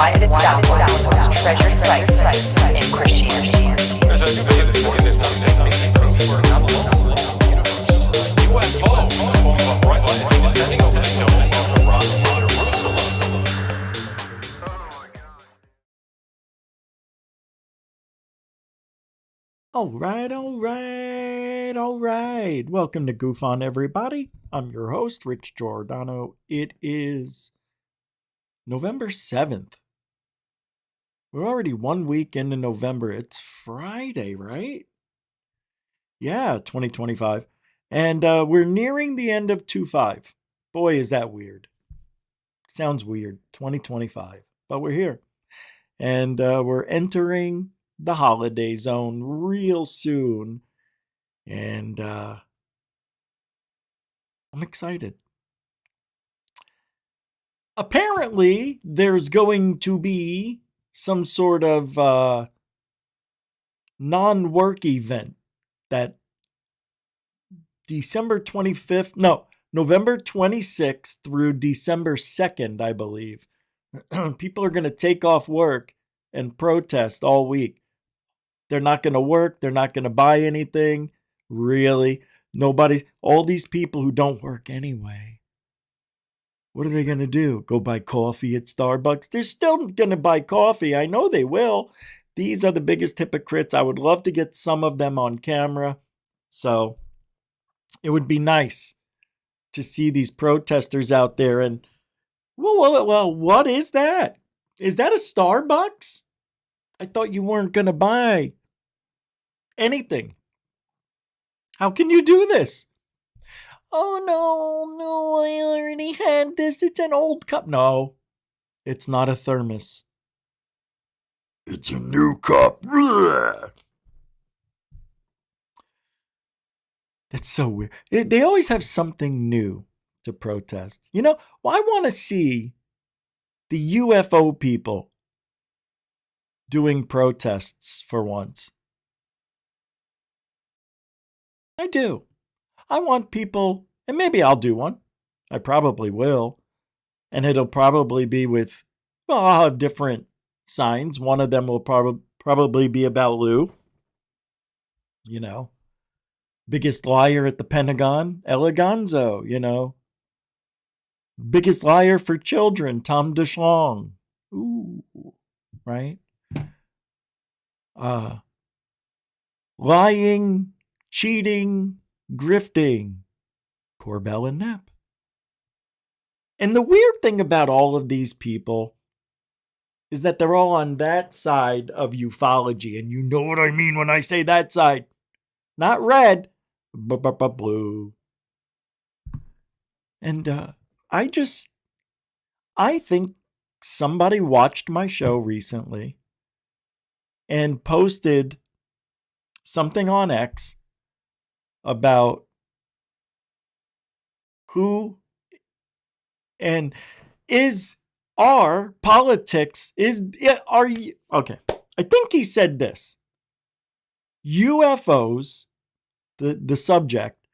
why it itself was one of the most treasured sites in Christianity. There's a new video this morning that says making proof we're not alone in the universe. UFO in the form of a bright light is descending over the dome of the rock of Jerusalem. All right. Welcome to Goof On, everybody. I'm your host, Rich Giordano. It is November 7th. We're already 1 week into November. It's Friday, right? Yeah, 2025. And we're nearing the end of 2-5. Boy, is that weird. Sounds weird. 2025. But we're here. And we're entering the holiday zone real soon. And I'm excited. Apparently, there's going to be some sort of non-work event that November 26th through December 2nd, I believe. People are going to take off work and protest all week. They're not going to work. They're not going to buy anything. Really? All these people who don't work anyway. What are they going to do? Go buy coffee at Starbucks? They're still going to buy coffee. I know they will. These are the biggest hypocrites. I would love to get some of them on camera. So it would be nice to see these protesters out there. And, well, what is that? Is that a Starbucks? I thought you weren't going to buy anything. How can you do this? Oh, no, I already had this. It's an old cup. No, it's not a thermos. It's a new cup. That's so weird. They always have something new to protest. You know, well, I want to see the UFO people doing protests for once. I do. I want people, and maybe I'll do one. I probably will. And it'll probably be with, well, I'll have different signs. One of them will probably be about Lue. You know, biggest liar at the Pentagon, Eligonzo, you know. Biggest liar for children, Tom DeShlong. Ooh, right? Lying, cheating, grifting, Corbell and Knapp. And the weird thing about all of these people is that they're all on that side of ufology. And you know what I mean when I say that side. Not red, but blue. And I think somebody watched my show recently and posted something on X about who and our politics are you okay. I think he said this. UFOs, the subject,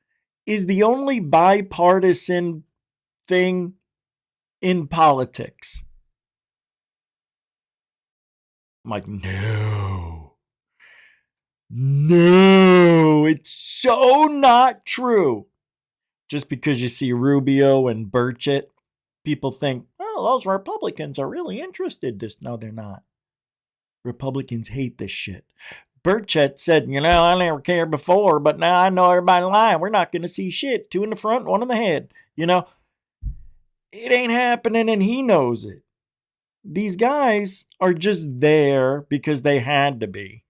is the only bipartisan thing in politics. I'm like, no, it's so not true. Just because you see Rubio and Burchett, people think, oh, those Republicans are really interested. No, they're not. Republicans hate this shit. Burchett said, I never cared before, but now I know everybody lying. We're not going to see shit. 2 in the front, 1 in the head. It ain't happening, and he knows it. These guys are just there because they had to be.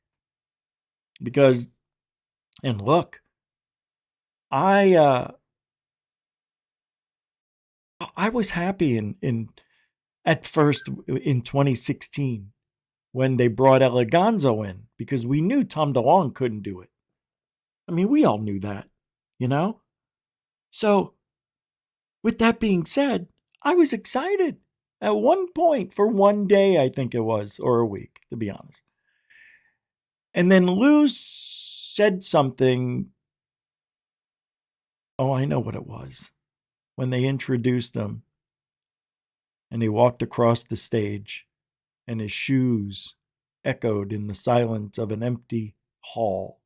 And look, I was happy at first in 2016 when they brought Eligonzo in because we knew Tom DeLonge couldn't do it. I mean, we all knew that, So, with that being said, I was excited at one point for one day, I think it was, or a week, to be honest. And then Lue said something. Oh, I know what it was. When they introduced him and he walked across the stage and his shoes echoed in the silence of an empty hall,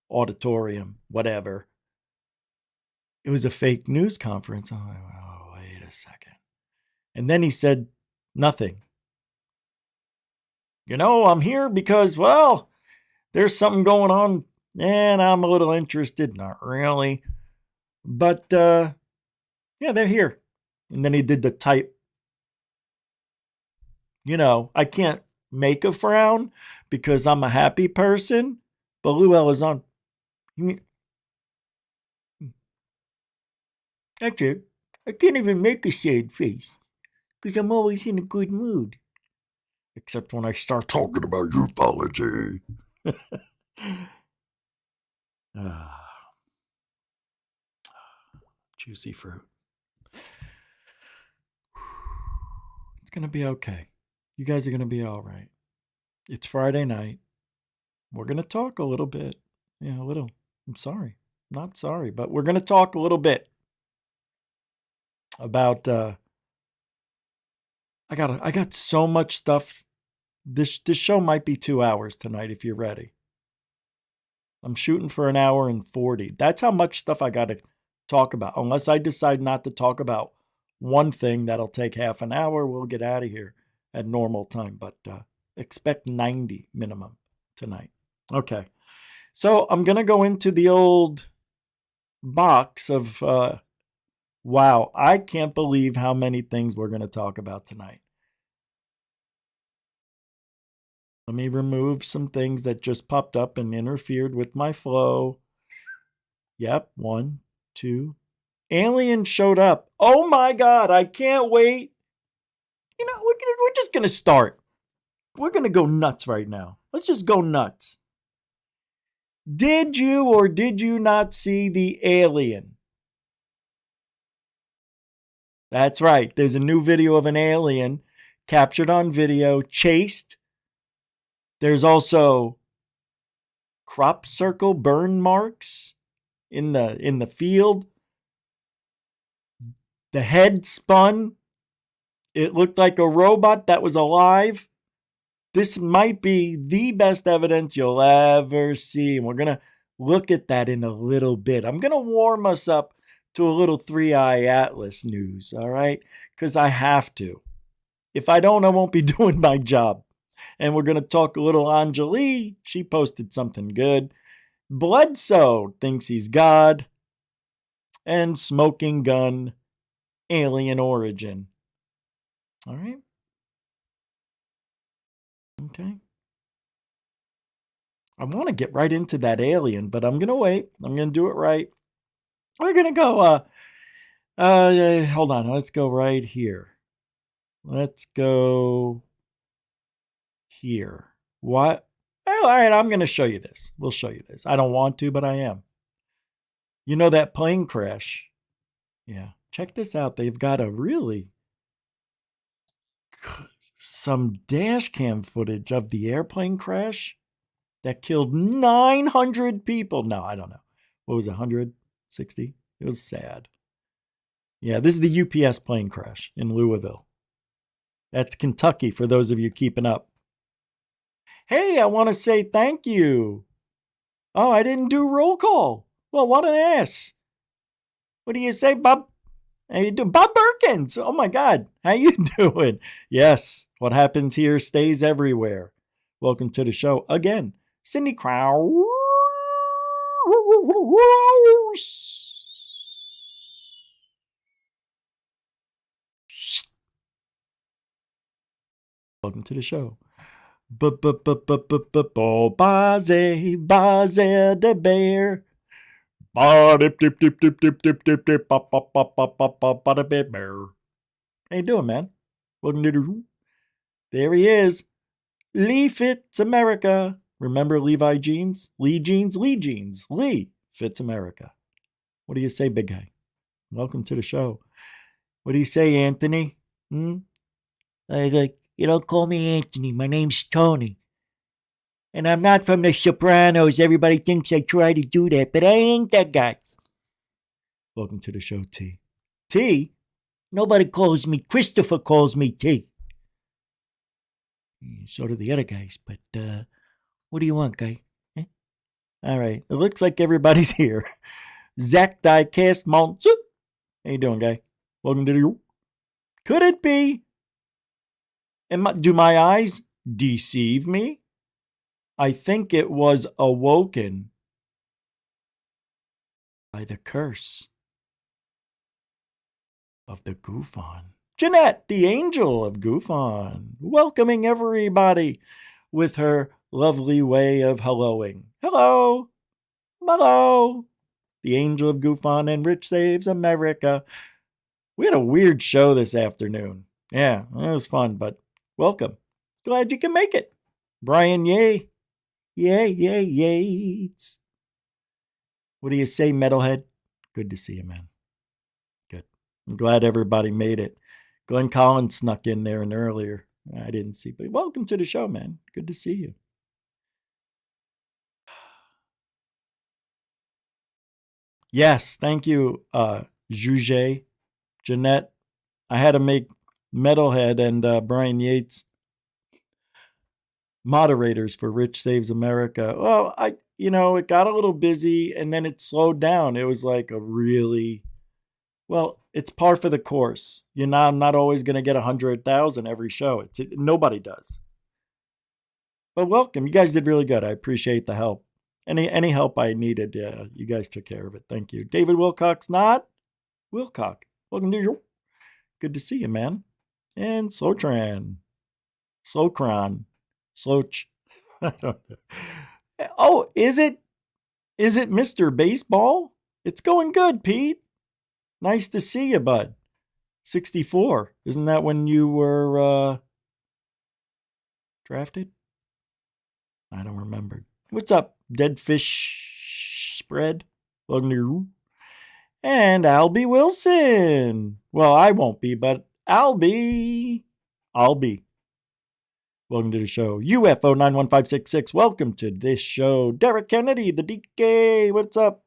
auditorium, whatever. It was a fake news conference. I'm like, oh, wait a second. And then he said nothing. I'm here because, well, there's something going on and I'm a little interested. Not really. But, yeah, they're here. And then he did the type. I can't make a frown because I'm a happy person. But Lue Eligonzo, that's it. I can't even make a sad face because I'm always in a good mood. Except when I start talking about ufology. Juicy fruit. It's going to be okay. You guys are going to be all right. It's Friday night. We're going to talk a little bit. Yeah, a little. I'm sorry. Not sorry, but we're going to talk a little bit about I got so much stuff. This show might be 2 hours tonight if you're ready. I'm shooting for 1 hour and 40. That's how much stuff I got to talk about. Unless I decide not to talk about one thing, that'll take half an hour. We'll get out of here at normal time. But expect 90 minimum tonight. Okay. So I'm going to go into the old box of, wow, I can't believe how many things we're going to talk about tonight. Let me remove some things that just popped up and interfered with my flow. Yep, 1, 2. Alien showed up. Oh my God, I can't wait. We're just going to start. We're going to go nuts right now. Let's just go nuts. Did you or did you not see the alien? That's right. There's a new video of an alien captured on video, chased. There's also crop circle burn marks in the field. The head spun. It looked like a robot that was alive. This might be the best evidence you'll ever see. And we're going to look at that in a little bit. I'm going to warm us up to a little 3-Eye Atlas news, all right? Because I have to. If I don't, I won't be doing my job. And we're going to talk a little Anjali. She posted something good. Bledsoe thinks he's God. And Smoking Gun, alien origin. All right. Okay. I want to get right into that alien, but I'm going to wait. I'm going to do it right. We're going to go, hold on. Let's go right here. Let's go here. What? Oh, all right, I'm going to show you this. We'll show you this. I don't want to, but I am. You know that plane crash? Yeah. Check this out. They've got some dash cam footage of the airplane crash that killed 900 people. No, I don't know. What was it, 160? It was sad. Yeah, this is the UPS plane crash in Louisville. That's Kentucky for those of you keeping up. Hey, I want to say thank you. Oh, I didn't do roll call. Well, what an ass. What do you say, Bob? How you doing? Bob Perkins. Oh, my God. How you doing? Yes, what happens here stays everywhere. Welcome to the show again. Cindy Krause. Welcome to the show. Baze the bear. How you doing, man? Welcome to the... There he is. Lee Fits America. Remember Levi Jeans? Lee Jeans? Lee Jeans. Lee Fits America. What do you say, big guy? Welcome to the show. What do you say, Anthony? You don't call me Anthony. My name's Tony. And I'm not from The Sopranos. Everybody thinks I try to do that, but I ain't that guy. Welcome to the show, T. T? Nobody calls me. Christopher calls me T. So do the other guys. But what do you want, guy? Eh? All right. It looks like everybody's here. Zach Diecast Monsu. How you doing, guy? Welcome to the... Could it be? Do my eyes deceive me? I think it was awoken by the curse of the Goofon. Jeanette, the angel of Goofon, welcoming everybody with her lovely way of helloing. Hello. Hello. The angel of Goofon and Rich Saves America. We had a weird show this afternoon. Yeah, it was fun, but welcome. Glad you can make it. Brian, yay. Yay, yay, yates. What do you say, metalhead? Good to see you, man. Good. I'm glad everybody made it. Glenn Collins snuck in there and earlier. I didn't see, but welcome to the show, man. Good to see you. Yes, thank you, Juge, Jeanette. I had to make Metalhead and Brian Yates moderators for Rich Saves America. Well, it got a little busy and then it slowed down. It was like it's par for the course. I'm not always going to get 100,000 every show. Nobody does. But welcome. You guys did really good. I appreciate the help. Any help I needed, yeah, you guys took care of it. Thank you. David Wilcox, not Wilcock. Welcome to you. Good to see you, man. And Slowtran. Slowcron. Sloch. I don't know. Oh, is it Mr. Baseball? It's going good, Pete. Nice to see you, bud. 64. Isn't that when you were drafted? I don't remember. What's up, Dead Fish Spread? Welcome to you. And Albie Wilson. Well, I won't be, but I'll be. Welcome to the show. UFO 91566. Welcome to this show. Derek Kennedy, the DK. What's up?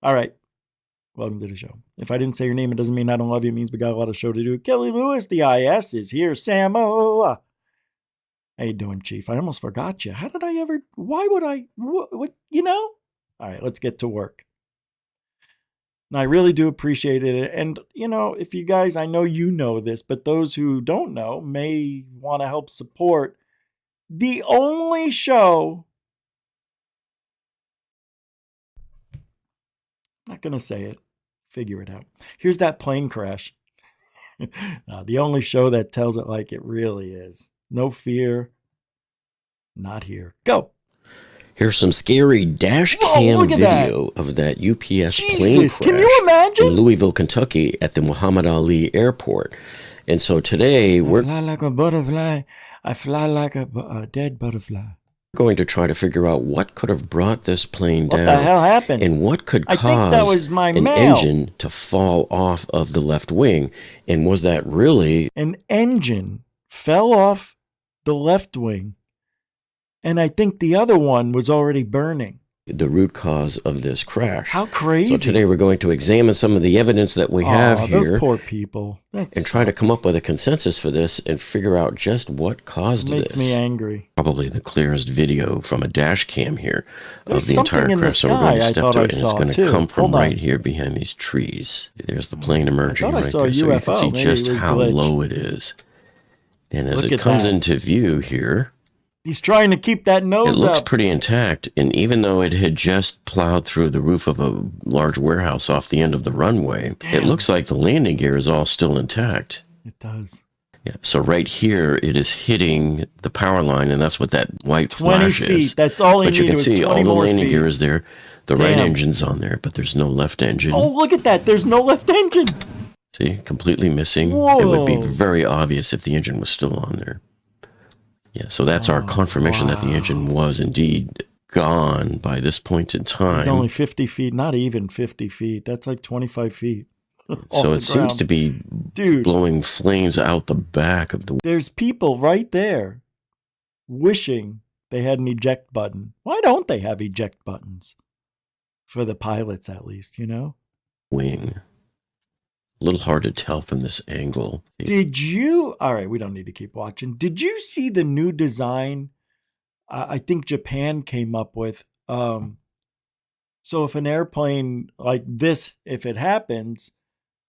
All right. Welcome to the show. If I didn't say your name, it doesn't mean I don't love you. It means we got a lot of show to do. Kelly Lewis, the IS, is here. Samo. How you doing, Chief? I almost forgot you. How did I ever... Why would I... What? All right, let's get to work. And I really do appreciate it. And, if you guys... I know you know this, but those who don't know may want to help support the only show... I'm not going to say it. Figure it out. Here's that plane crash. The only show that tells it like it really is. No fear. Not here. Go. Here's some scary dash cam video of that UPS plane crash can you imagine? in Louisville, Kentucky at the Muhammad Ali Airport. And so today we're fly like a butterfly. I fly like a dead butterfly. going to try to figure out what could have brought this plane down. What the hell happened? And what could I think that was cause my an mail. engine to fall off of the left wing. And was that really... An engine fell off the left wing, and I think the other one was already burning. the root cause of this crash. How crazy. So today we're going to examine some of the evidence that we have here. Those poor people. And try to come up with a consensus for this and figure out just what caused this. Makes me angry. Probably the clearest video from a dash cam here There's of the entire something in the crash. So we're going to sky I step thought to I it, and it's saw, going to too. come from Hold on. right here behind these trees. There's the plane emerging I right saw a there. So you can UFO. see Maybe just it was how glitch. low it is. And as Look it at comes that. into view here, He's trying to keep that it nose looks up. pretty intact, and even though it had just plowed through the roof of a large warehouse off the end of the runway, it looks like the landing gear is all still intact. It does. Yeah. So right here, it is hitting the power line, and that's what that white 20 flash feet. is. That's all he But you needed can was see 20 all the more landing feet. gear is there. The right Damn. engine's on there, but there's no left engine. Oh, look at that. There's no left engine. See, completely missing. Whoa. It would be very obvious if the engine was still on there. Yeah, so that's our confirmation that the engine was indeed gone by this point in time. It's only 50 feet, not even 50 feet. That's like 25 feet. So it seems to be Dude, blowing flames out the back of the... there's people right there wishing they had an eject button. Why don't they have eject buttons? For the pilots, at least, you know? wing. A little hard to tell from this angle. Did you? All right, we don't need to keep watching. Did you see the new design? I think Japan came up with. So if an airplane like this, if it happens,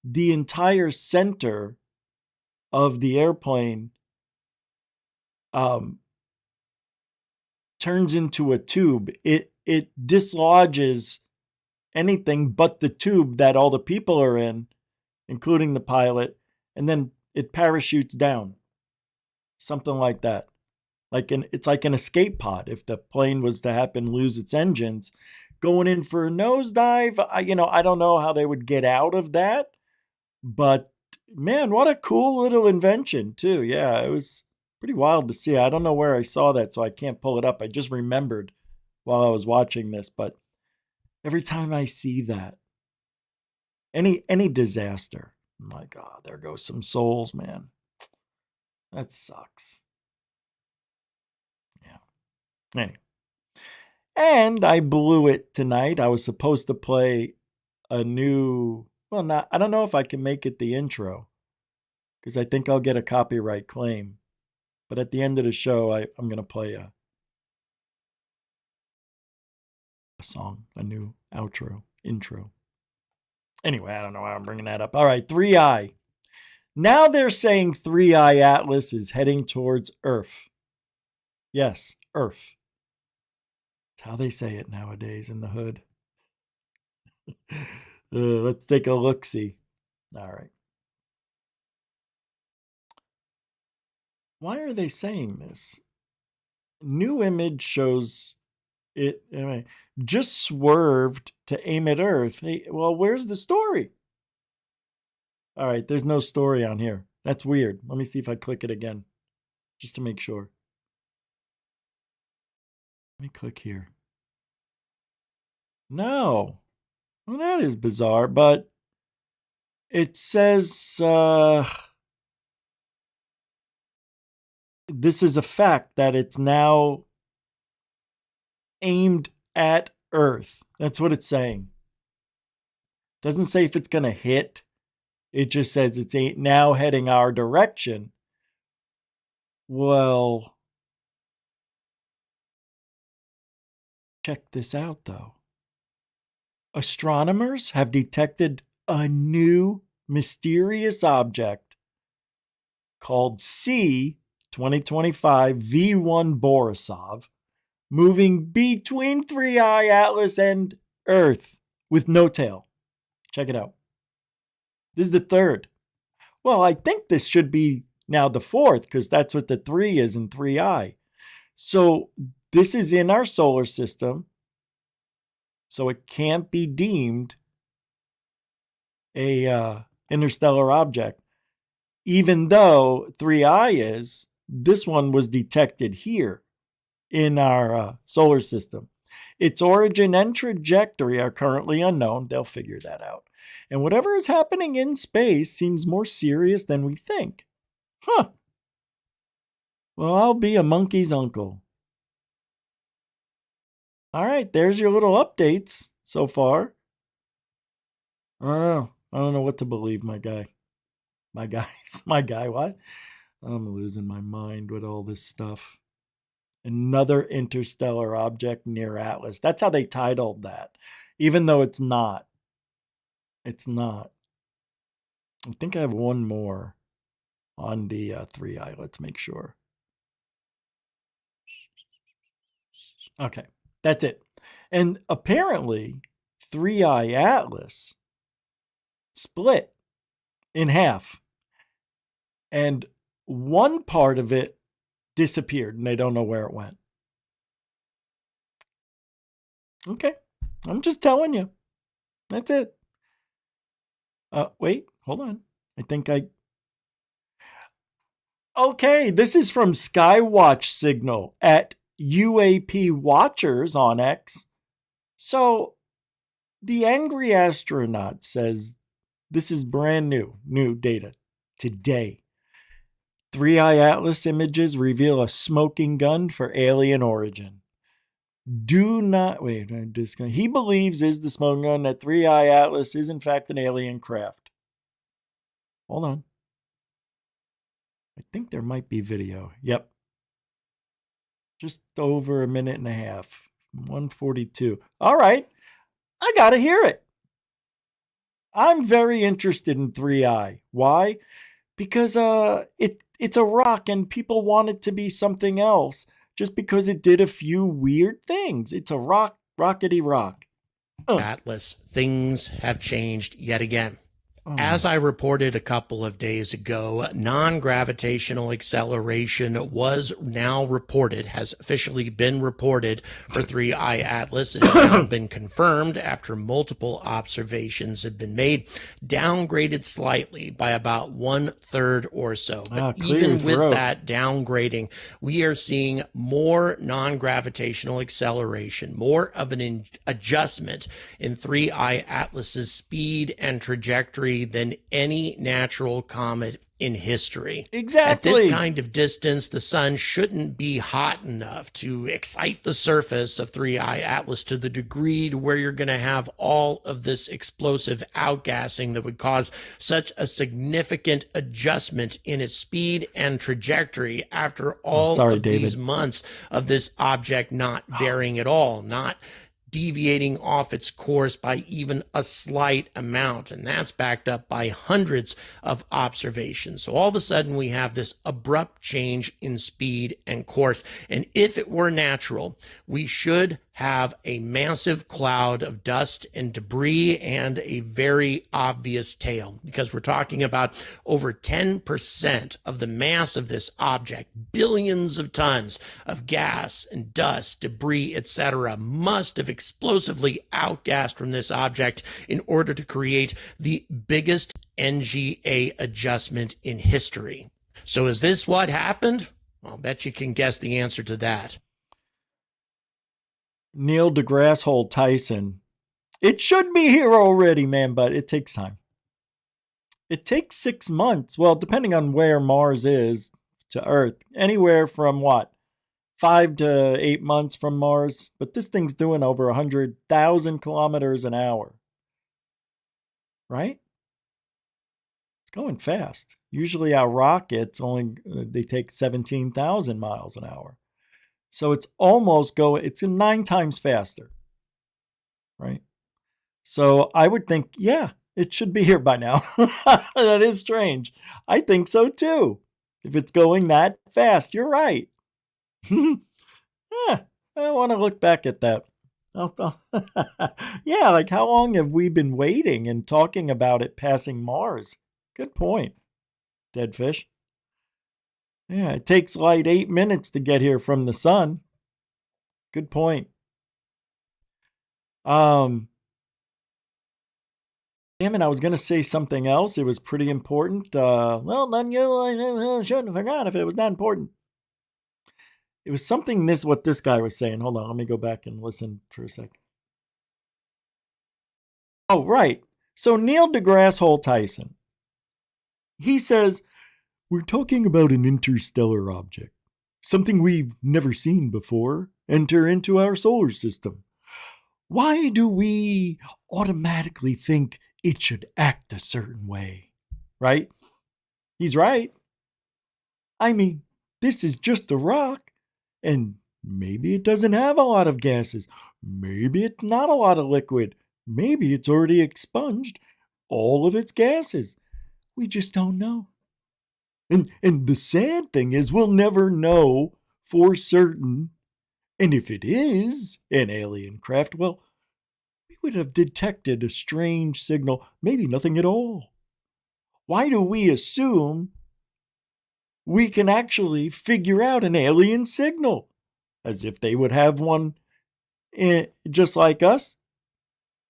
the entire center of the airplane turns into a tube. It dislodges anything but the tube that all the people are in, including the pilot, and then it parachutes down. Something like that. It's like an escape pod. If the plane was to happen lose its engines, going in for a nosedive, I don't know how they would get out of that. But man, what a cool little invention too. Yeah, it was pretty wild to see. I don't know where I saw that, so I can't pull it up. I just remembered while I was watching this. But every time I see that, any disaster, my God, there goes some souls, man. That sucks. Yeah. Anyway. And I blew it tonight. I was supposed to play a new, I don't know if I can make it the intro, because I think I'll get a copyright claim. But at the end of the show, I'm going to play a song, a new intro. Anyway, I don't know why I'm bringing that up. All right, 3i. Now they're saying 3i Atlas is heading towards Earth. Yes, Earth. That's how they say it nowadays in the hood. Let's take a look-see. All right. Why are they saying this? New image shows it just swerved to aim at Earth. Hey, well, where's the story? All right, there's no story on here. That's weird. Let me see if I click it again, just to make sure. Let me click here. No. Well, that is bizarre, but it says this is a fact that it's now aimed at Earth. That's what it's saying. Doesn't say if it's going to hit. It just says it's now heading our direction. Well, check this out, though. Astronomers have detected a new mysterious object called C 2025 V1 Borisov, moving between 3i Atlas and Earth with no tail. Check it out. This is the third. Well, I think this should be now the fourth, because that's what the 3 is in 3i. So this is in our solar system, so it can't be deemed a interstellar object. Even though 3i is, this one was detected here in our solar system. Its origin and trajectory are currently unknown. They'll figure that out. And whatever is happening in space seems more serious than we think. Huh. Well, I'll be a monkey's uncle. All right, there's your little updates so far. I don't know what to believe, my guy. My guy, what? I'm losing my mind with all this stuff. Another interstellar object near Atlas. That's how they titled that, even though it's not. It's not. I think I have one more on the 3i. Let's make sure. Okay, that's it. And apparently, 3i Atlas split in half. And one part of it disappeared, and they don't know where it went. Okay, I'm just telling you. That's it. Wait, hold on. Okay, this is from Skywatch Signal at UAP Watchers on X. So, the angry astronaut says this is brand new data today. 3i Atlas images reveal a smoking gun for alien origin. Do not wait. He believes is the smoking gun that 3i Atlas is in fact an alien craft. Hold on. I think there might be video. Yep. Just over a minute and a half. 142. All right. I got to hear it. I'm very interested in 3i. Why? Because it's a rock and people want it to be something else just because it did a few weird things. It's a rock, rockety rock. Atlas, things have changed yet again. Oh. As I reported a couple of days ago, non-gravitational acceleration was now reported, has officially been reported for 3i Atlas. It has now been confirmed after multiple observations have been made, downgraded slightly by about 1/3 or so. But even with that downgrading, we are seeing more non-gravitational acceleration, more of an adjustment in 3i Atlas's speed and trajectory than any natural comet in history. Exactly. At this kind of distance, the sun shouldn't be hot enough to excite the surface of 3i Atlas to the degree to where you're going to have all of this explosive outgassing that would cause such a significant adjustment in its speed and trajectory after all of these months of this object not varying at all, not deviating off its course by even a slight amount. And that's backed up by hundreds of observations. So all of a sudden we have this abrupt change in speed and course. And if it were natural, we should have a massive cloud of dust and debris and a very obvious tail, because we're talking about over 10% of the mass of this object, billions of tons of gas and dust, debris, etc., must have explosively outgassed from this object in order to create the biggest NGA adjustment in history. So is this what happened? I'll bet you can guess the answer to that. Neil deGrasse Hole Tyson. It should be here already, man, but it takes time. It takes 6 months. Well, depending on where Mars is to Earth, anywhere from 5 to 8 months from Mars. But this thing's doing over 100,000 kilometers an hour. Right? It's going fast. Usually our rockets they take 17,000 miles an hour. So it's it's 9 times faster, right? So I would think, yeah, it should be here by now. That is strange. I think so too. If it's going that fast, you're right. I want to look back at that. Yeah, like how long have we been waiting and talking about it passing Mars? Good point. Dead fish. Yeah, it takes light 8 minutes to get here from the sun. Good point. Damn it, I was going to say something else. It was pretty important. Well, then you shouldn't have forgot if it was that important. It was something what this guy was saying. Hold on, let me go back and listen for a sec. Oh, right. So Neil deGrasse Hole Tyson. He says, we're talking about an interstellar object, something we've never seen before, enter into our solar system. Why do we automatically think it should act a certain way? Right? He's right. I mean, this is just a rock, and maybe it doesn't have a lot of gases. Maybe it's not a lot of liquid. Maybe it's already expunged all of its gases. We just don't know. And the sad thing is we'll never know for certain. And if it is an alien craft, well, we would have detected a strange signal, maybe nothing at all. Why do we assume we can actually figure out an alien signal? As if they would have one just like us?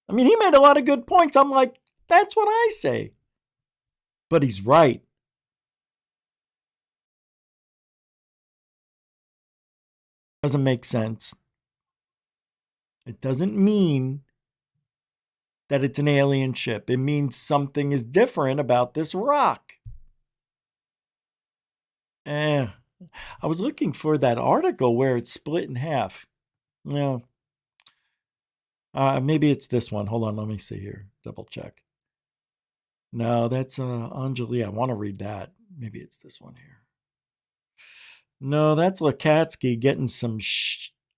I mean, he made a lot of good points. I'm like, that's what I say. But he's right. Doesn't make sense. It doesn't mean that it's an alien ship. It means something is different about this rock. I was looking for that article where it's split in half. Maybe it's this one. Hold on, let me see here. Double check. No, that's Anjali. I want to read that. Maybe it's this one here. No, that's Lakatsky getting some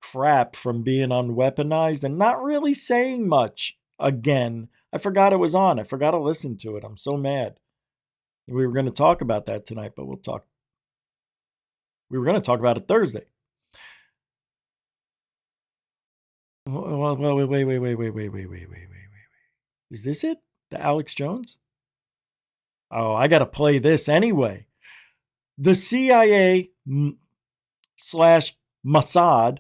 crap from being unweaponized and not really saying much. Again, I forgot it was on. I forgot to listen to it. I'm so mad. We were going to talk about that tonight, but we were going to talk about it Thursday. Well, wait. Is this it? The Alex Jones? Oh, I got to play this anyway. The CIA slash Mossad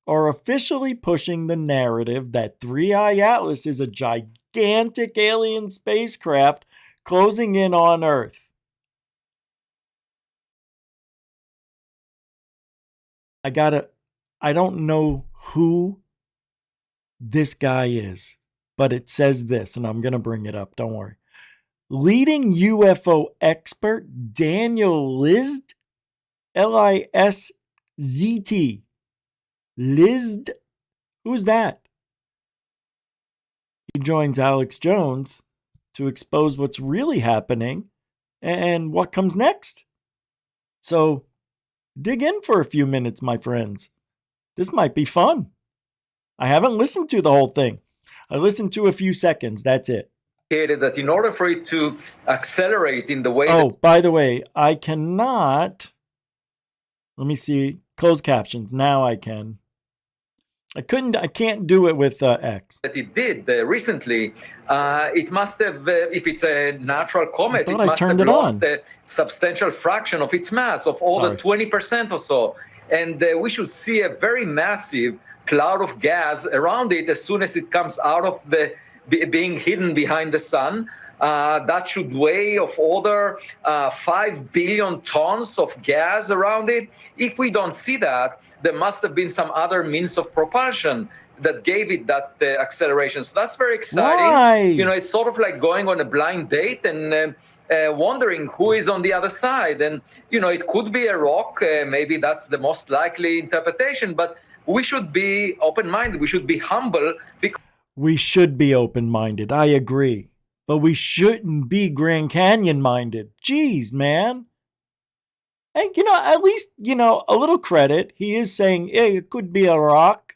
are officially pushing the narrative that 3i Atlas is a gigantic alien spacecraft closing in on Earth. I don't know who this guy is, but it says this, and I'm going to bring it up. Don't worry. Leading UFO expert Daniel List, List, List, who's that? He joins Alex Jones to expose what's really happening and what comes next. So dig in for a few minutes, my friends. This might be fun. I haven't listened to the whole thing. I listened to a few seconds. That's it. That in order for it to accelerate in the way by the way, I cannot. Let me see. Closed captions. Now I can. I can't do it with X. that it did recently, it must have, if it's a natural comet, it must have lost a substantial fraction of its mass, of all the 20% or so. And we should see a very massive cloud of gas around it as soon as it comes out of being hidden behind the sun. That should weigh of order 5 billion tons of gas around it. If we don't see that, there must have been some other means of propulsion that gave it that acceleration. So that's very exciting. Why? You know, it's sort of like going on a blind date and wondering who is on the other side. And, you know, it could be a rock. Maybe that's the most likely interpretation. But we should be open-minded. We should be humble. We should be open-minded. I agree. But we shouldn't be Grand Canyon-minded. Jeez, man. And, you know, at least, you know, a little credit. He is saying, hey, it could be a rock.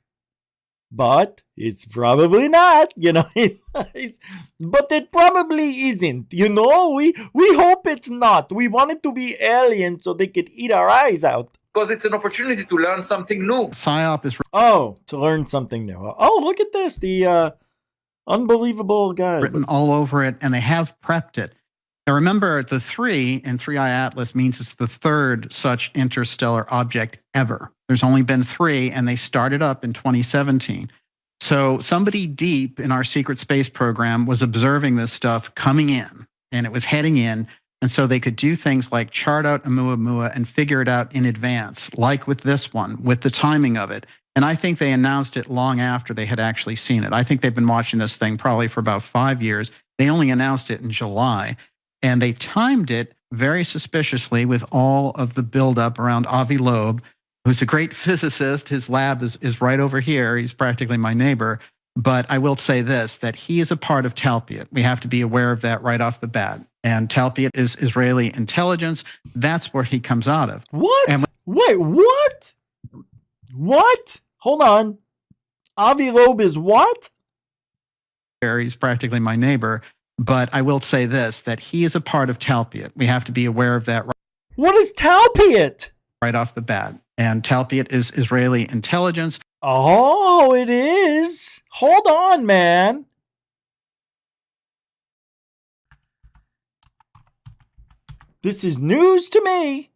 But it's probably not, you know. But it probably isn't, you know. We hope it's not. We want it to be alien so they could eat our eyes out. Because it's an opportunity to learn something new. PSYOP is to learn something new. Oh, look at this. The unbelievable guy. Written all over it, and they have prepped it. Now remember, the 3 in 3i Atlas means it's the third such interstellar object ever. There's only been 3, and they started up in 2017. So somebody deep in our secret space program was observing this stuff coming in, and it was heading in, and so they could do things like chart out Oumuamua and figure it out in advance, like with this one, with the timing of it. And I think they announced it long after they had actually seen it. I think they've been watching this thing probably for about 5 years. They only announced it in July. And they timed it very suspiciously with all of the buildup around Avi Loeb, who's a great physicist. His lab is right over here. He's practically my neighbor. But I will say this, that he is a part of Talpiot. We have to be aware of that right off the bat. And Talpiot is Israeli intelligence. That's where he comes out of. What? And wait, what? What? Hold on. Avi Loeb is what? He's practically my neighbor. But I will say this, that he is a part of Talpiot. We have to be aware of that. What is Talpiot? Right off the bat. And Talpiot is Israeli intelligence. Oh, it is. Hold on, man. This is news to me.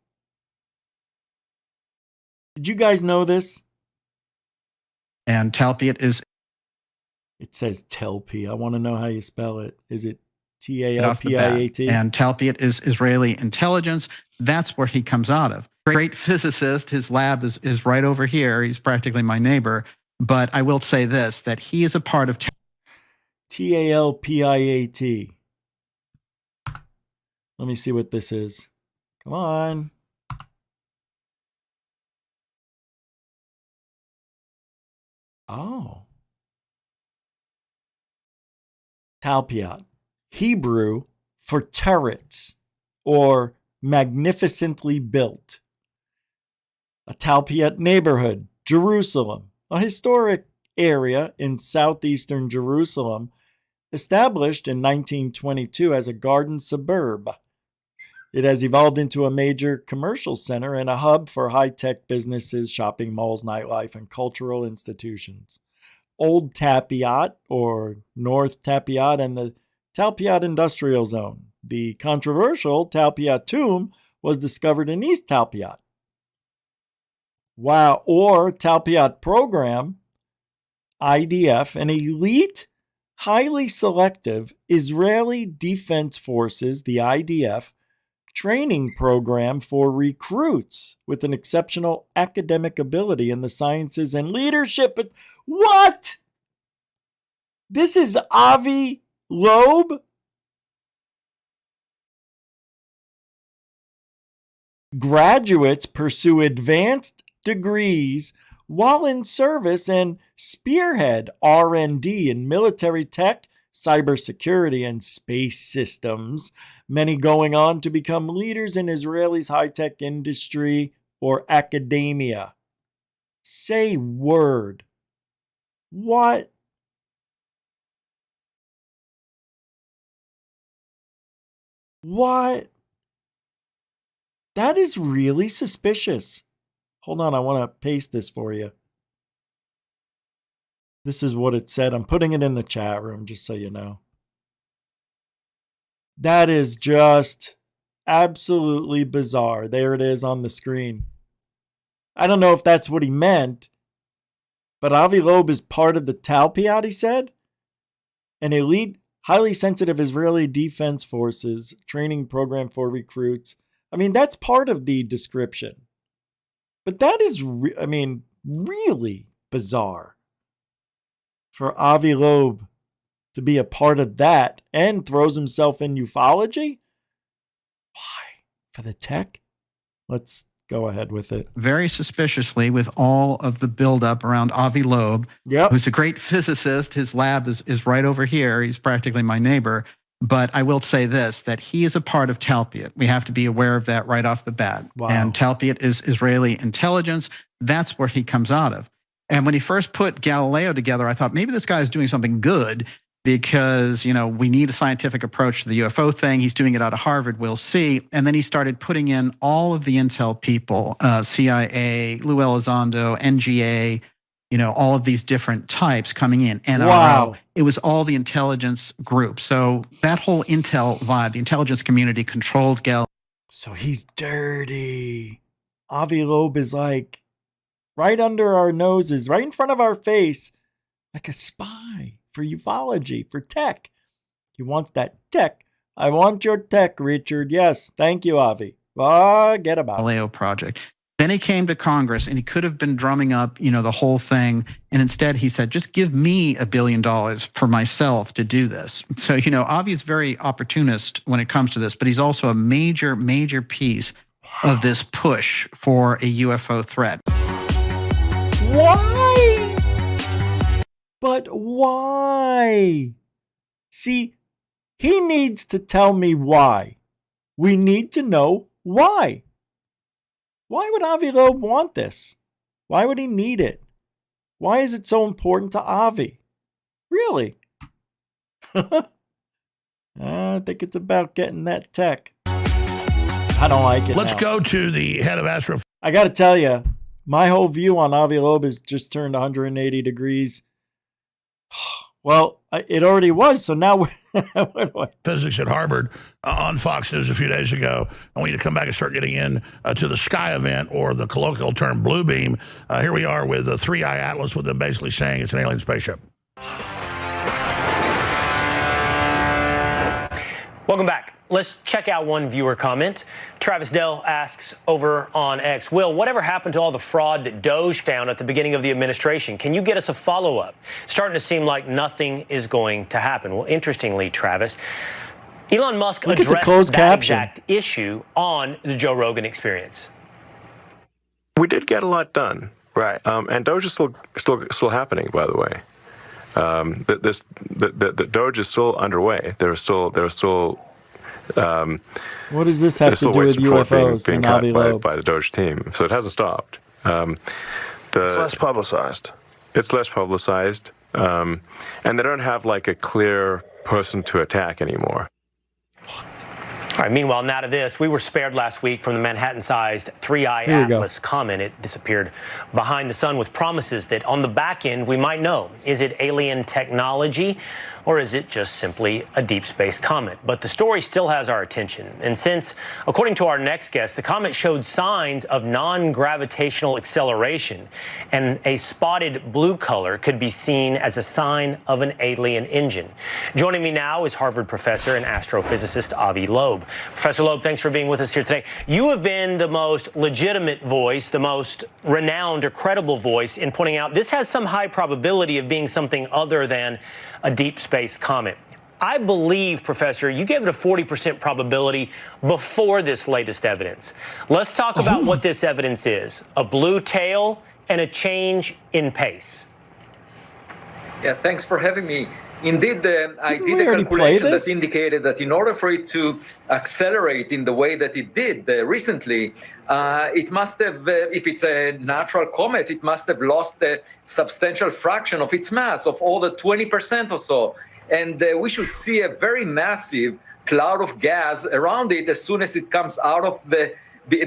Did you guys know this? And Talpiot is... It says Telpi. I want to know how you spell it. Is it Talpiat? And Talpiot is Israeli intelligence. That's where he comes out of. Great physicist. His lab is right over here. He's practically my neighbor. But I will say this, that he is a part of... Talpiat. Let me see what this is. Come on. Oh. Talpiot. Hebrew for turrets or magnificently built. A Talpiot neighborhood, Jerusalem, a historic area in southeastern Jerusalem, established in 1922 as a garden suburb. It has evolved into a major commercial center and a hub for high-tech businesses, shopping malls, nightlife, and cultural institutions. Old Talpiot, or North Talpiot, and the Talpiot Industrial Zone. The controversial Talpiot tomb was discovered in East Talpiot. Wow, or Talpiot program, IDF, an elite, highly selective Israeli Defense Forces, the IDF, training program for recruits with an exceptional academic ability in the sciences and leadership. But what? This is Avi Loeb? Graduates pursue advanced degrees while in service and spearhead R&D in military tech, cybersecurity, and space systems, many going on to become leaders in Israel's high-tech industry or academia. Say word. What? What? That is really suspicious. Hold on, I want to paste this for you. This is what it said. I'm putting it in the chat room just so you know. That is just absolutely bizarre. There it is on the screen. I don't know if that's what he meant, but Avi Loeb is part of the Talpiot, he said. An elite, highly sensitive Israeli Defense Forces training program for recruits. I mean, that's part of the description. But that is, really bizarre for Avi Loeb to be a part of that and throws himself in ufology? Why? For the tech? Let's go ahead with it. Very suspiciously, with all of the buildup around Avi Loeb, who's a great physicist. His lab is right over here. He's practically my neighbor. But I will say this, that he is a part of Talpiot. We have to be aware of that right off the bat. Wow. And Talpiot is Israeli intelligence. That's where he comes out of. And when he first put Galileo together, I thought maybe this guy is doing something good because, we need a scientific approach to the UFO thing. He's doing it out of Harvard. We'll see. And then he started putting in all of the intel people, CIA, Lue Elizondo, NGA, all of these different types coming in. NRO. Wow. It was all the intelligence group. So that whole intel vibe, the intelligence community controlled Galileo. So he's dirty. Avi Loeb is like right under our noses, right in front of our face, like a spy for ufology, for tech. He wants that tech. I want your tech, Richard. Yes, thank you, Avi. Get about it. Galileo project. Then he came to Congress and he could have been drumming up, the whole thing. And instead he said, just give me $1 billion for myself to do this. So, Avi is very opportunist when it comes to this, but he's also a major, major piece of this push for a UFO threat. Why? But why? See, he needs to tell me why. We need to know why. Why would Avi Loeb want this? Why would he need it? Why is it so important to Avi? Really? I think it's about getting that tech. I don't like it. Let's go to the head of Astro. I got to tell you, my whole view on Avi Loeb has just turned 180 degrees. Well, it already was, so now Physics at Harvard on Fox News a few days ago. I want you to come back and start getting in to the Sky event, or the colloquial term Blue Beam. Here we are with the 3-Eye Atlas, with them basically saying it's an alien spaceship. Welcome back. Let's check out one viewer comment. Travis Dell asks over on X, Will, whatever happened to all the fraud that Doge found at the beginning of the administration? Can you get us a follow-up? Starting to seem like nothing is going to happen. Well, interestingly, Travis, Elon Musk addressed that exact issue on the Joe Rogan Experience. We did get a lot done, right? And Doge is still happening, by the way. The Doge is still underway. There are still What does this have to do with UFOs being and cut Avi Loeb? by the Doge team. So it hasn't stopped. It's less publicized. It's less publicized. And they don't have like a clear person to attack anymore. All right, meanwhile, now to this. We were spared last week from the Manhattan-sized 3I Atlas comet. It disappeared behind the sun with promises that on the back end we might know. Is it alien technology or is it just simply a deep space comet? But the story still has our attention. And since, according to our next guest, the comet showed signs of non-gravitational acceleration and a spotted blue color could be seen as a sign of an alien engine. Joining me now is Harvard professor and astrophysicist Avi Loeb. Professor Loeb, thanks for being with us here today. You have been the most legitimate voice, the most renowned or credible voice in pointing out this has some high probability of being something other than a deep space comet. I believe, Professor, you gave it a 40% probability before this latest evidence. Let's talk about what this evidence is. A blue tail and a change in pace. Yeah, thanks for having me. Indeed, I did a calculation that indicated that in order for it to accelerate in the way that it did recently, it must have, if it's a natural comet, it must have lost a substantial fraction of its mass, of all the 20% or so. And we should see a very massive cloud of gas around it as soon as it comes out of the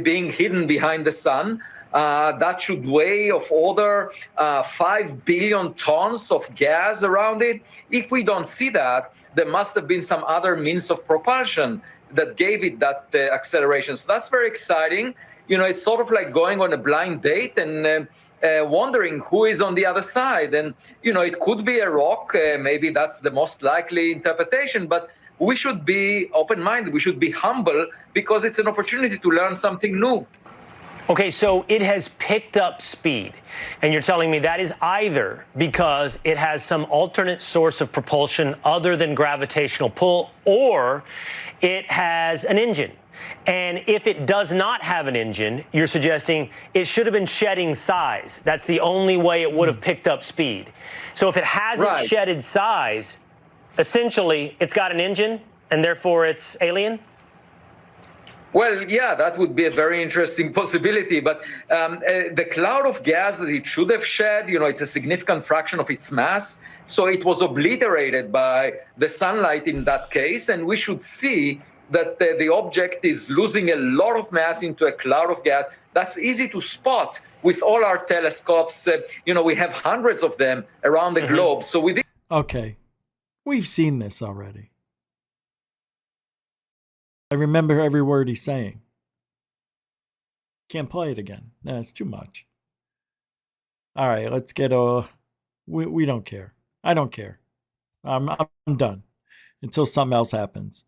being hidden behind the sun. That should weigh of order 5 billion tons of gas around it. If we don't see that, there must have been some other means of propulsion that gave it that acceleration. So that's very exciting. You know, it's sort of like going on a blind date and wondering who is on the other side. And, you know, it could be a rock. Maybe that's the most likely interpretation. But we should be open-minded. We should be humble because it's an opportunity to learn something new. Okay, so it has picked up speed, and you're telling me that is either because it has some alternate source of propulsion other than gravitational pull, or it has an engine. And if it does not have an engine, you're suggesting it should have been shedding size. That's the only way it would have picked up speed. So if it hasn't shedded size, essentially it's got an engine, and therefore it's alien? Well, yeah, that would be a very interesting possibility. But the cloud of gas that it should have shed, you know, it's a significant fraction of its mass. So it was obliterated by the sunlight in that case. And we should see that the object is losing a lot of mass into a cloud of gas. That's easy to spot with all our telescopes. You know, we have hundreds of them around the globe. So we Okay, we've seen this already. I remember every word he's saying. Can't play it again. No, it's too much. All right, let's get we don't care. I don't care. I'm done until something else happens.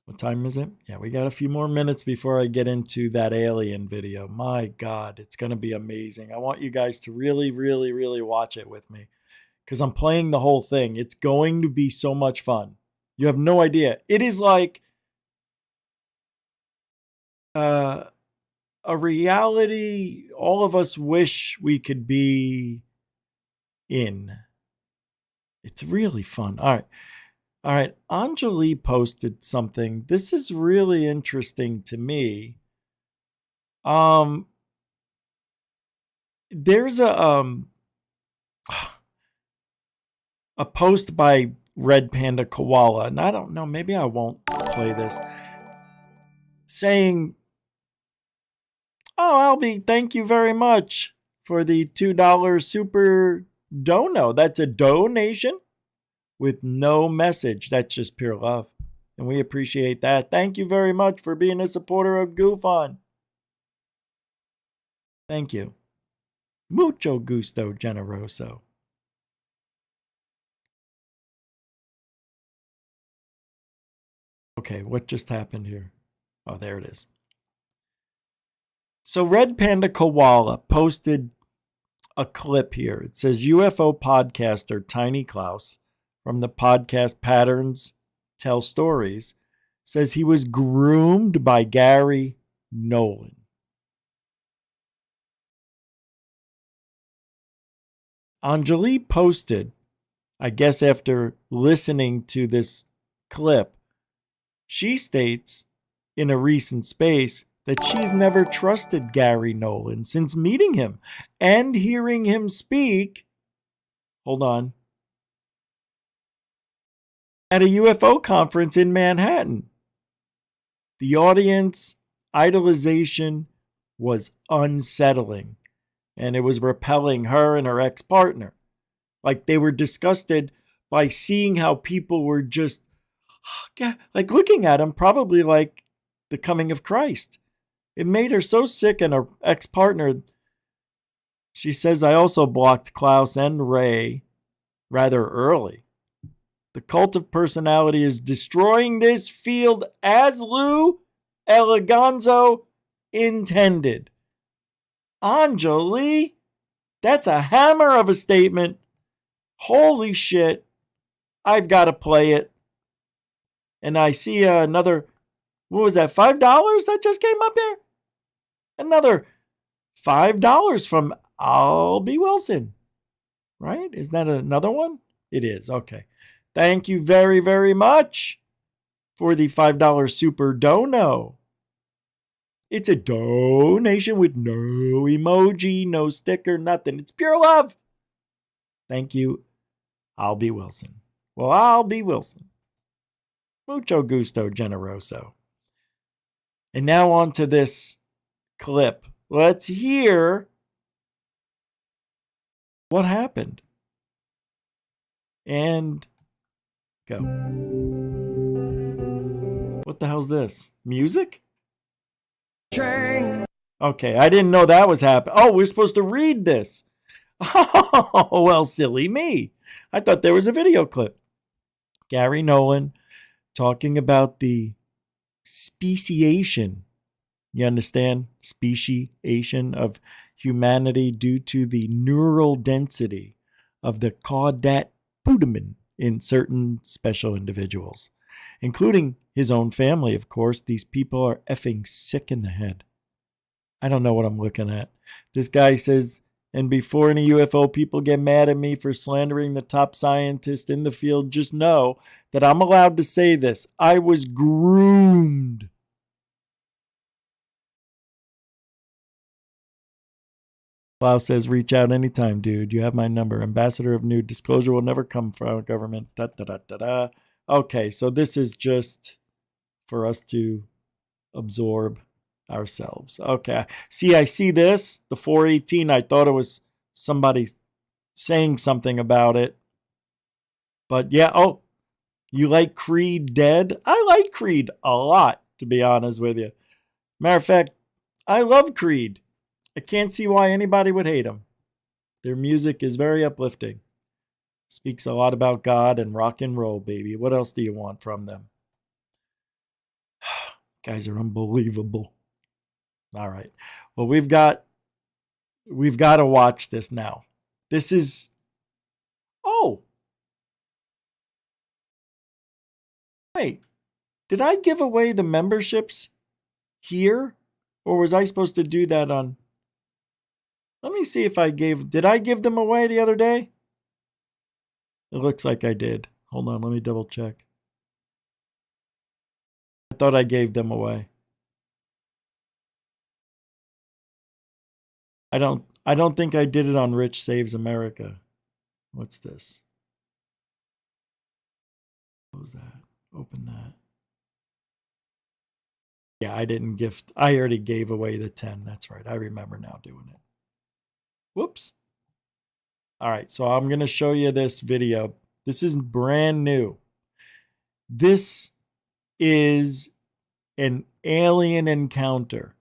What time is it? Yeah, we got a few more minutes before I get into that alien video. My God, it's going to be amazing. I want you guys to really, really, really watch it with me because I'm playing the whole thing. It's going to be so much fun. You have no idea. It is like a reality all of us wish we could be in. It's really fun. All right. Anjali posted something. This is really interesting to me. There's a post by Red Panda Koala, and I don't know, maybe I won't play this, saying, "Oh, Albie, thank you very much for the $2 super dono." That's a donation with no message. That's just pure love, and we appreciate that. Thank you very much for being a supporter of GoofOn. Thank you. Mucho gusto, generoso. Okay, what just happened here? Oh, there it is. So Red Panda Koala posted a clip here. It says UFO podcaster Tiny Klaus from the podcast Patterns Tell Stories says he was groomed by Gary Nolan. Anjali posted I guess after listening to this clip, she states in a recent space that she's never trusted Gary Nolan since meeting him and hearing him speak. Hold on. At a UFO conference in Manhattan. The audience idolization was unsettling, and it was repelling her and her ex-partner. Like they were disgusted by seeing how people were just like looking at him, probably like the coming of Christ. It made her so sick, and her ex-partner, she says, I also blocked Klaus and Ray rather early. The cult of personality is destroying this field as Lue Eligonzo intended. Anjali, that's a hammer of a statement. Holy shit. I've got to play it. And I see another, what was that, $5 that just came up here? Another $5 from Albie Wilson. Right? Is that another one? It is. Okay. Thank you very, very much for the $5 super dono. It's a donation with no emoji, no sticker, nothing. It's pure love. Thank you, Albie Wilson. Well, Albie Wilson. Mucho gusto, generoso. And now on to this clip. Let's hear what happened. And go. What the hell's this? Music? Okay, I didn't know that was happening. Oh, we're supposed to read this. Oh, well, silly me. I thought there was a video clip. Gary Nolan talking about the speciation. You understand? Speciation of humanity due to the neural density of the caudate putamen in certain special individuals, including his own family, of course. These people are effing sick in the head. I don't know what I'm looking at. This guy says, and before any UFO people get mad at me for slandering the top scientist in the field, just know that I'm allowed to say this. I was groomed. Klaus says, reach out anytime, dude. You have my number. Ambassador of Nude. Disclosure will never come from our government. Da, da, da, da, da. Okay, so this is just for us to absorb ourselves. Okay. See, I see this, the 418. I thought it was somebody saying something about it. But yeah, oh, you like Creed dead? I like Creed a lot, to be honest with you. Matter of fact, I love Creed. I can't see why anybody would hate them. Their music is very uplifting. Speaks a lot about God and rock and roll, baby. What else do you want from them? Guys are unbelievable. All right. Well, we've got to watch this now. This is, oh. Wait, did I give away the memberships here? Or was I supposed to do that on, let me see if did I give them away the other day? It looks like I did. Hold on, let me double check. I thought I gave them away. I don't think I did it on Rich Saves America. What's this? Close that. Open that. Yeah, I didn't gift. I already gave away the 10. That's right. I remember now doing it. Whoops. All right, so I'm going to show you this video. This is brand new. This is an alien encounter,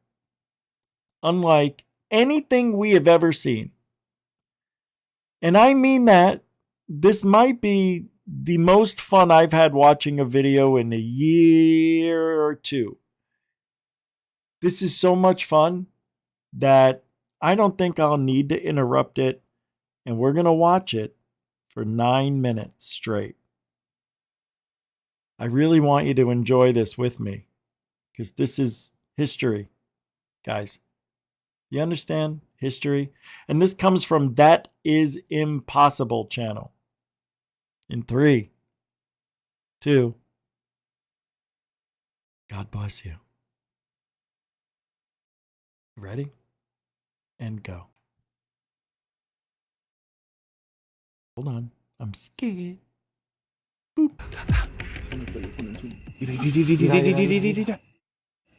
unlike anything we have ever seen. And I mean that. This might be the most fun I've had watching a video in a year or two. This is so much fun that I don't think I'll need to interrupt it. And we're going to watch it for 9 minutes straight. I really want you to enjoy this with me, because this is history, guys. You understand? History. And this comes from That Is Impossible channel. In 3, 2. God bless you. Ready? And go. Hold on. I'm scared. Boop.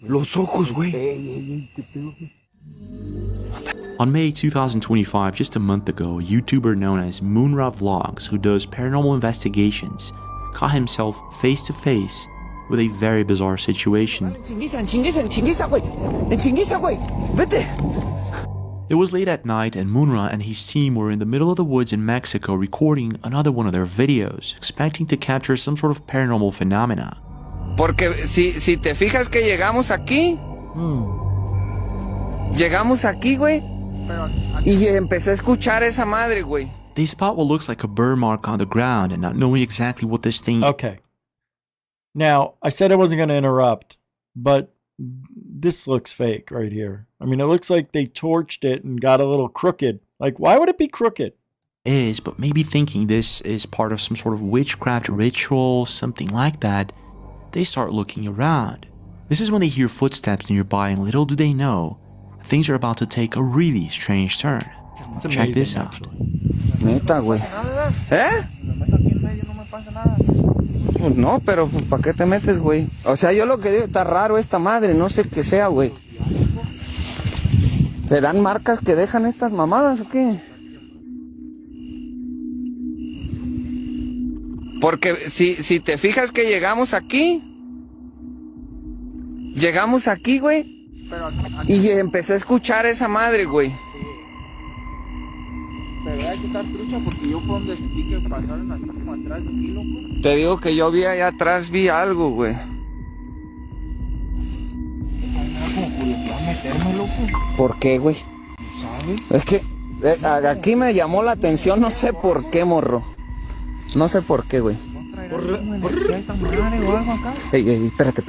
Los ojos, güey. On May 2025, just a month ago, a YouTuber known as Moonra Vlogs, who does paranormal investigations, caught himself face to face with a very bizarre situation. It was late at night and Moonra and his team were in the middle of the woods in Mexico recording another one of their videos, expecting to capture some sort of paranormal phenomena. Porque si te fijas que llegamos aquí, llegamos aquí, güey, y empecé a escuchar esa madre, güey. They spot what looks like a burr mark on the ground and not knowing exactly what this thing... Okay. Now, I said I wasn't going to interrupt, but this looks fake right here. I mean, it looks like they torched it and got a little crooked. Like, why would it be crooked? But maybe thinking this is part of some sort of witchcraft ritual, something like that, they start looking around. This is when they hear footsteps nearby and little do they know, things are about to take a really strange turn. It's Check amazing, this out. actually. Neta, güey. ¿Eh? Pues no, pero pues, ¿para qué te metes, güey? O sea, yo lo que digo, está raro esta madre, no sé qué sea, güey. ¿Serán marcas que dejan estas mamadas o qué? Porque si te fijas que llegamos aquí, güey, y empecé a escuchar esa madre, güey. Pero hay que estar trucha porque yo fue donde sentí que pasaron así como atrás de mí, loco. Te digo que yo vi allá atrás, vi algo, güey. Me da como curiosidad meterme, loco. ¿Por qué, güey? ¿Sabes? Es que aquí me llamó la atención, no sé por qué, morro. No sé por qué, güey. Ey, espérate.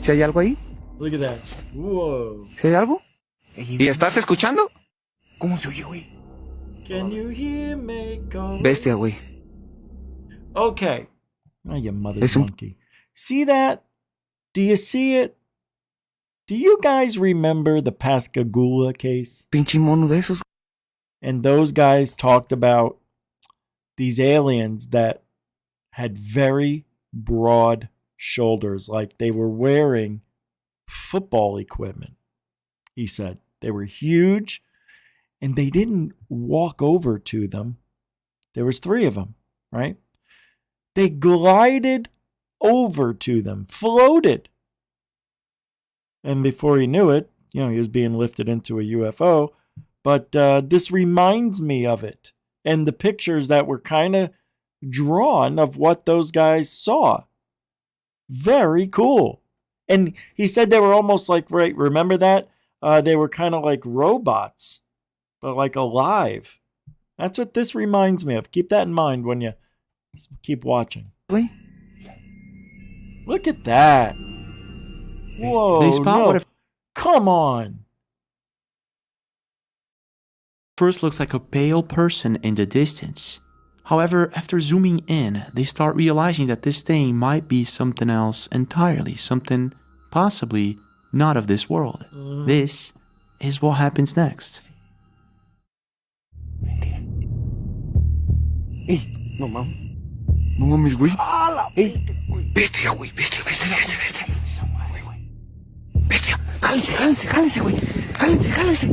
¿Si hay algo ahí? Look at that. Whoa. ¿Si hay algo? ¿Y estás escuchando? ¿Cómo se oye, güey? Can you hear me call? Bestia, güey. Okay. Oh, you mother's monkey. See that? Do you see it? Do you guys remember the Pascagoula case? Pinche mono de esos. And those guys talked about these aliens that had very broad shoulders, like they were wearing football equipment. He said they were huge and they didn't walk over to them. There was 3 of them, right? They glided over to them, floated. And before he knew it, he was being lifted into a UFO. But this reminds me of it. And the pictures that were kind of drawn of what those guys saw. Very cool. And he said they were almost like, right, remember that? They were kind of like robots, but like alive. That's what this reminds me of. Keep that in mind when you keep watching. Wait. Look at that. Whoa. They spot what Come on. first looks like a pale person in the distance. However, after zooming in, they start realizing that this thing might be something else entirely, something possibly not of this world. This is what happens next. No mames. No mames, güey. Bestia, güey. Bestia. Bestia. Jálense, güey. Jálense.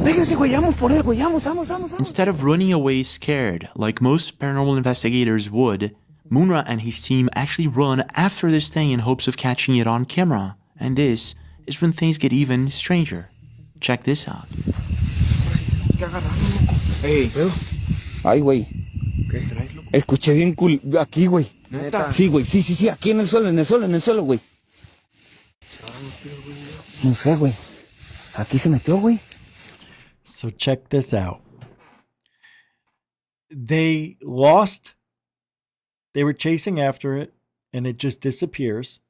Vénganse, güey. Vamos por él, güey. Vamos. Instead of running away scared, like most paranormal investigators would, Moonra and his team actually run after this thing in hopes of catching it on camera. And this is when things get even stranger. Check this out. Ay, güey. ¿Qué traes, loco? Escuché bien cool. Aquí, güey. ¿Neta? Sí, güey. Sí. Aquí en el suelo, güey. No sé, güey. Aquí se metió, güey. So check this out. They lost. They were chasing after it, and it just disappears.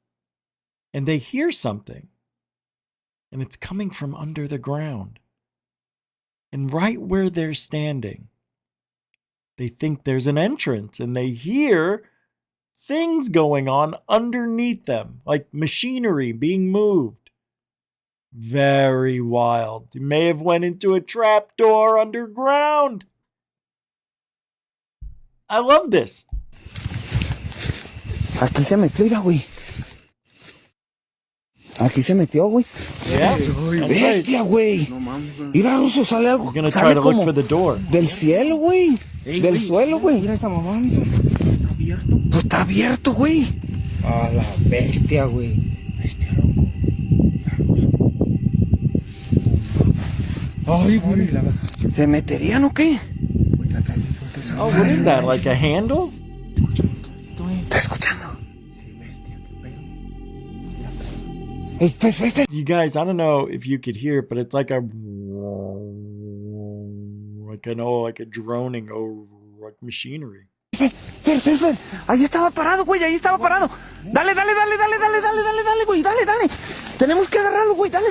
And they hear something. And it's coming from under the ground. And right where they're standing, They think there's an entrance and they hear things going on underneath them, like machinery being moved. Very wild. They may have went into a trapdoor underground. I love this. Aquí se metió, mira, güey. Aquí se metió, güey. Yeah. Bestia, güey. Mira, Ruso, sale algo. You're gonna try to look for the door. Del cielo, güey. Del suelo, güey. Mira esta mamá, ¿está abierto? Pues está abierto, güey. A la bestia, güey. Bestia, loco. Ay, güey. ¿Se meterían o qué? Oh, what is that? Like a handle? ¿Estás escuchando? Hey, Fer. You guys, I don't know if you could hear it, but it's like a droning like machinery. Fer. Ahí estaba parado, güey, ahí estaba parado. Dale, güey, dale. Tenemos que agarrarlo, güey, dale.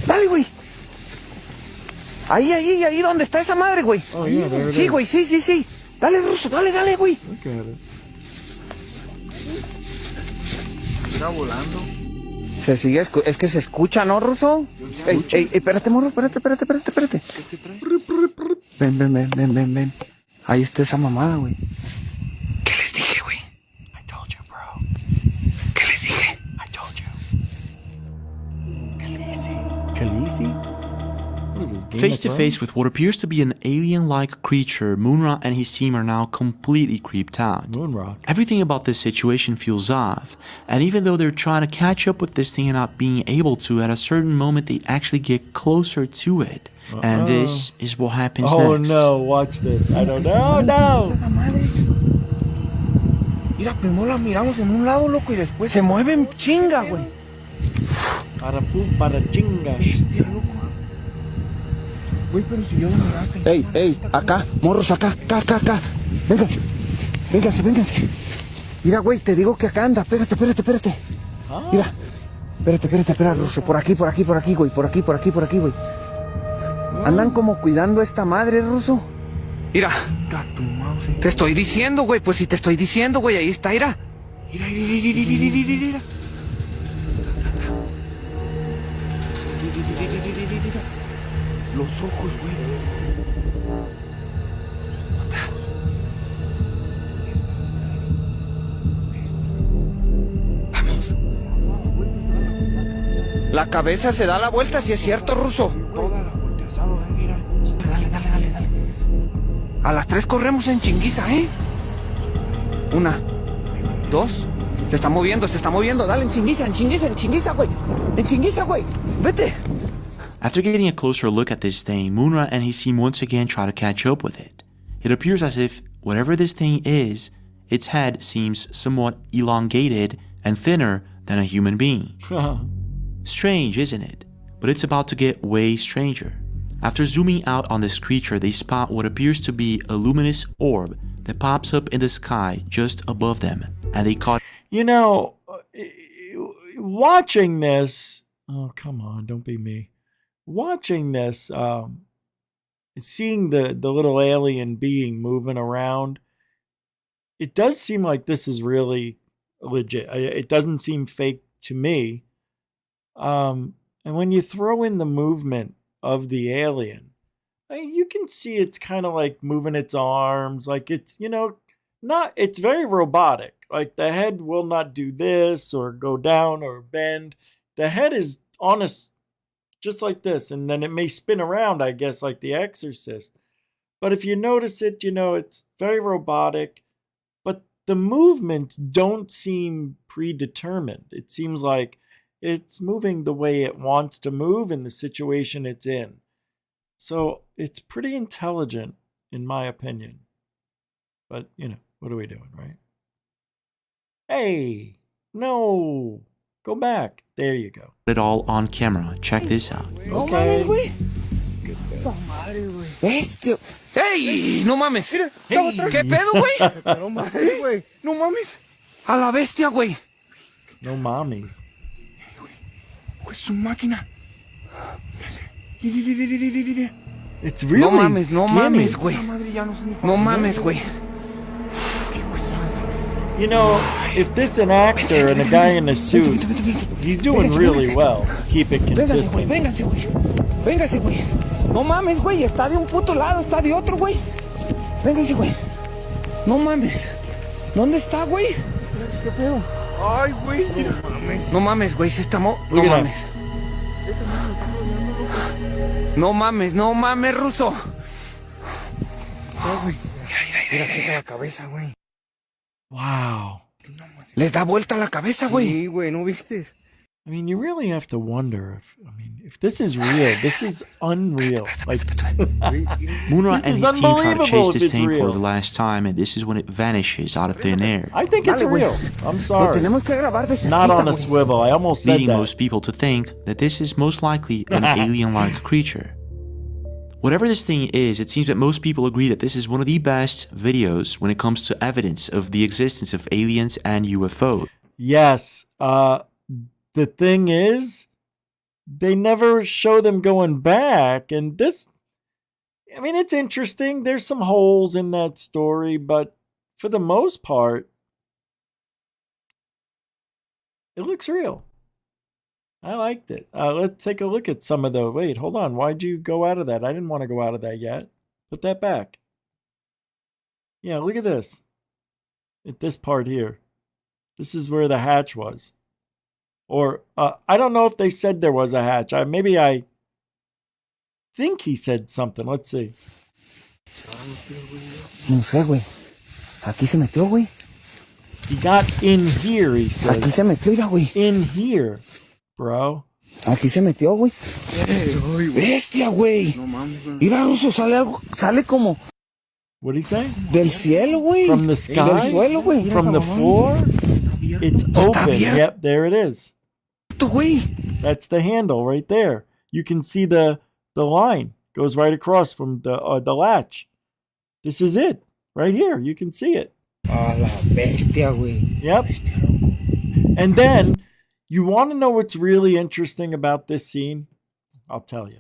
Dale, güey. Ahí donde está esa madre, güey. Oh, yeah, there it sí, is. güey, sí. Dale, Ruso, dale, güey. Look at it. Está volando. Se sigue, es que se escucha, ¿no, Ruso? Ey, espérate, morro, espérate. Ven. Ahí está esa mamada, güey. ¿Qué les dije, güey? I told you, bro. ¿Qué les dije? I told you. Khaleesi? What is this, Game Face to of face Thrones? with what appears to be an alien-like creature, Moonra and his team are now completely creeped out. Moonrock. Everything about this situation feels off, and even though they're trying to catch up with this thing and not being able to, at a certain moment they actually get closer to it. And this is what happens next. Oh no, watch this. I don't know. No! Esa madre. Mira, primero la miramos en un lado, loco, y después se mueven chinga, güey. Para chinga. Bestia, loco. Güey, pero si yo lo miraste. Ey, acá, morros, acá. Vénganse. Mira, güey, te digo que acá anda. Espérate. Mira. Espera, Ruso. Por aquí, güey. Por aquí, güey. Andan como cuidando a esta madre, Ruso. Mira. Te estoy diciendo, güey. Pues si te estoy diciendo, güey. Ahí está, mira. Mira. Los ojos, güey. Vamos. La cabeza se da la vuelta, si es cierto, Ruso. Toda la vuelta, mira. Dale. A las 3 corremos en chinguiza, ¿eh? 1, 2. Se está moviendo. Dale, en chinguiza, güey. Vete. After getting a closer look at this thing, Moonra and his team once again try to catch up with it. It appears as if, whatever this thing is, its head seems somewhat elongated and thinner than a human being. Strange, isn't it? But it's about to get way stranger. After zooming out on this creature, they spot what appears to be a luminous orb that pops up in the sky just above them, and they caught... You know, watching this... Oh, come on, don't be me. Watching this, seeing the little alien being moving around, it does seem like this is really legit. It doesn't seem fake to me. And when you throw in the movement of the alien, you can see it's kind of like moving its arms, like it's, it's very robotic. Like the head will not do this or go down or bend. The head is honest. Just like this, and then it may spin around, I guess, like The Exorcist. But if you notice it, it's very robotic, but the movements don't seem predetermined. It seems like it's moving the way it wants to move in the situation it's in. So it's pretty intelligent, in my opinion. But, what are we doing, right? Hey, no. Go back. There you go. it all on camera. Check this out. No mames, güey. Bestia. ¡Ey! No mames. Mira, ¿qué pedo, güey? No mames, güey. No mames. A la bestia, güey. No mames. Güey, su máquina. It's really No mames, no skinny. mames, güey. No mames, güey. You know, if this an actor and a guy in a suit, he's doing really well. Keep it consistent. Véngase, güey. Véngase, güey. No mames, güey. Está de un puto lado, está de otro, güey. Véngase, güey. No mames. ¿Dónde está, güey? ¿Qué pedo? Ay, güey. No mames, güey. Se está No mames. No mames, no mames, ruso. Mira, checa la cabeza, güey. Wow. Les da vuelta la cabeza, güey. Sí, güey, ¿no viste? I mean, you really have to wonder if this is real. This is unreal. Like, Munra this and is his team try to unbelievable chase if this it's thing for real. the last time, and this is when it vanishes out of thin air. I think it's real. I'm sorry. Not on a swivel. I almost said Leading that. most people to think that this is most likely an alien-like creature. Whatever this thing is, it seems that most people agree that this is one of the best videos when it comes to evidence of the existence of aliens and UFOs. Yes. The thing is, they never show them going back. And this, I mean, it's interesting. There's some holes in that story, but for the most part, it looks real. I liked it. Let's take a look at some of the... Wait, hold on. Why'd you go out of that? I didn't want to go out of that yet. Put that back. Yeah, look at this. At this part here. This is where the hatch was. Or, I don't know if they said there was a hatch. Maybe I think he said something. Let's see. No sé, güey. Aquí se metió, güey. He got in here, he said. Aquí se metió ya, güey. In here, bro. Aquí se metió, güey. Bestia, güey. Mira, Ruso, sale algo. Sale como... What did he say? Del cielo, güey. From the sky? Del suelo, güey. From the floor? It's open. Yep, there it is. That's the handle right there. You can see the line goes right across from the latch. This is it right here. You can see it. A la bestia, güey. Yep. And then you want to know what's really interesting about this scene? I'll tell you.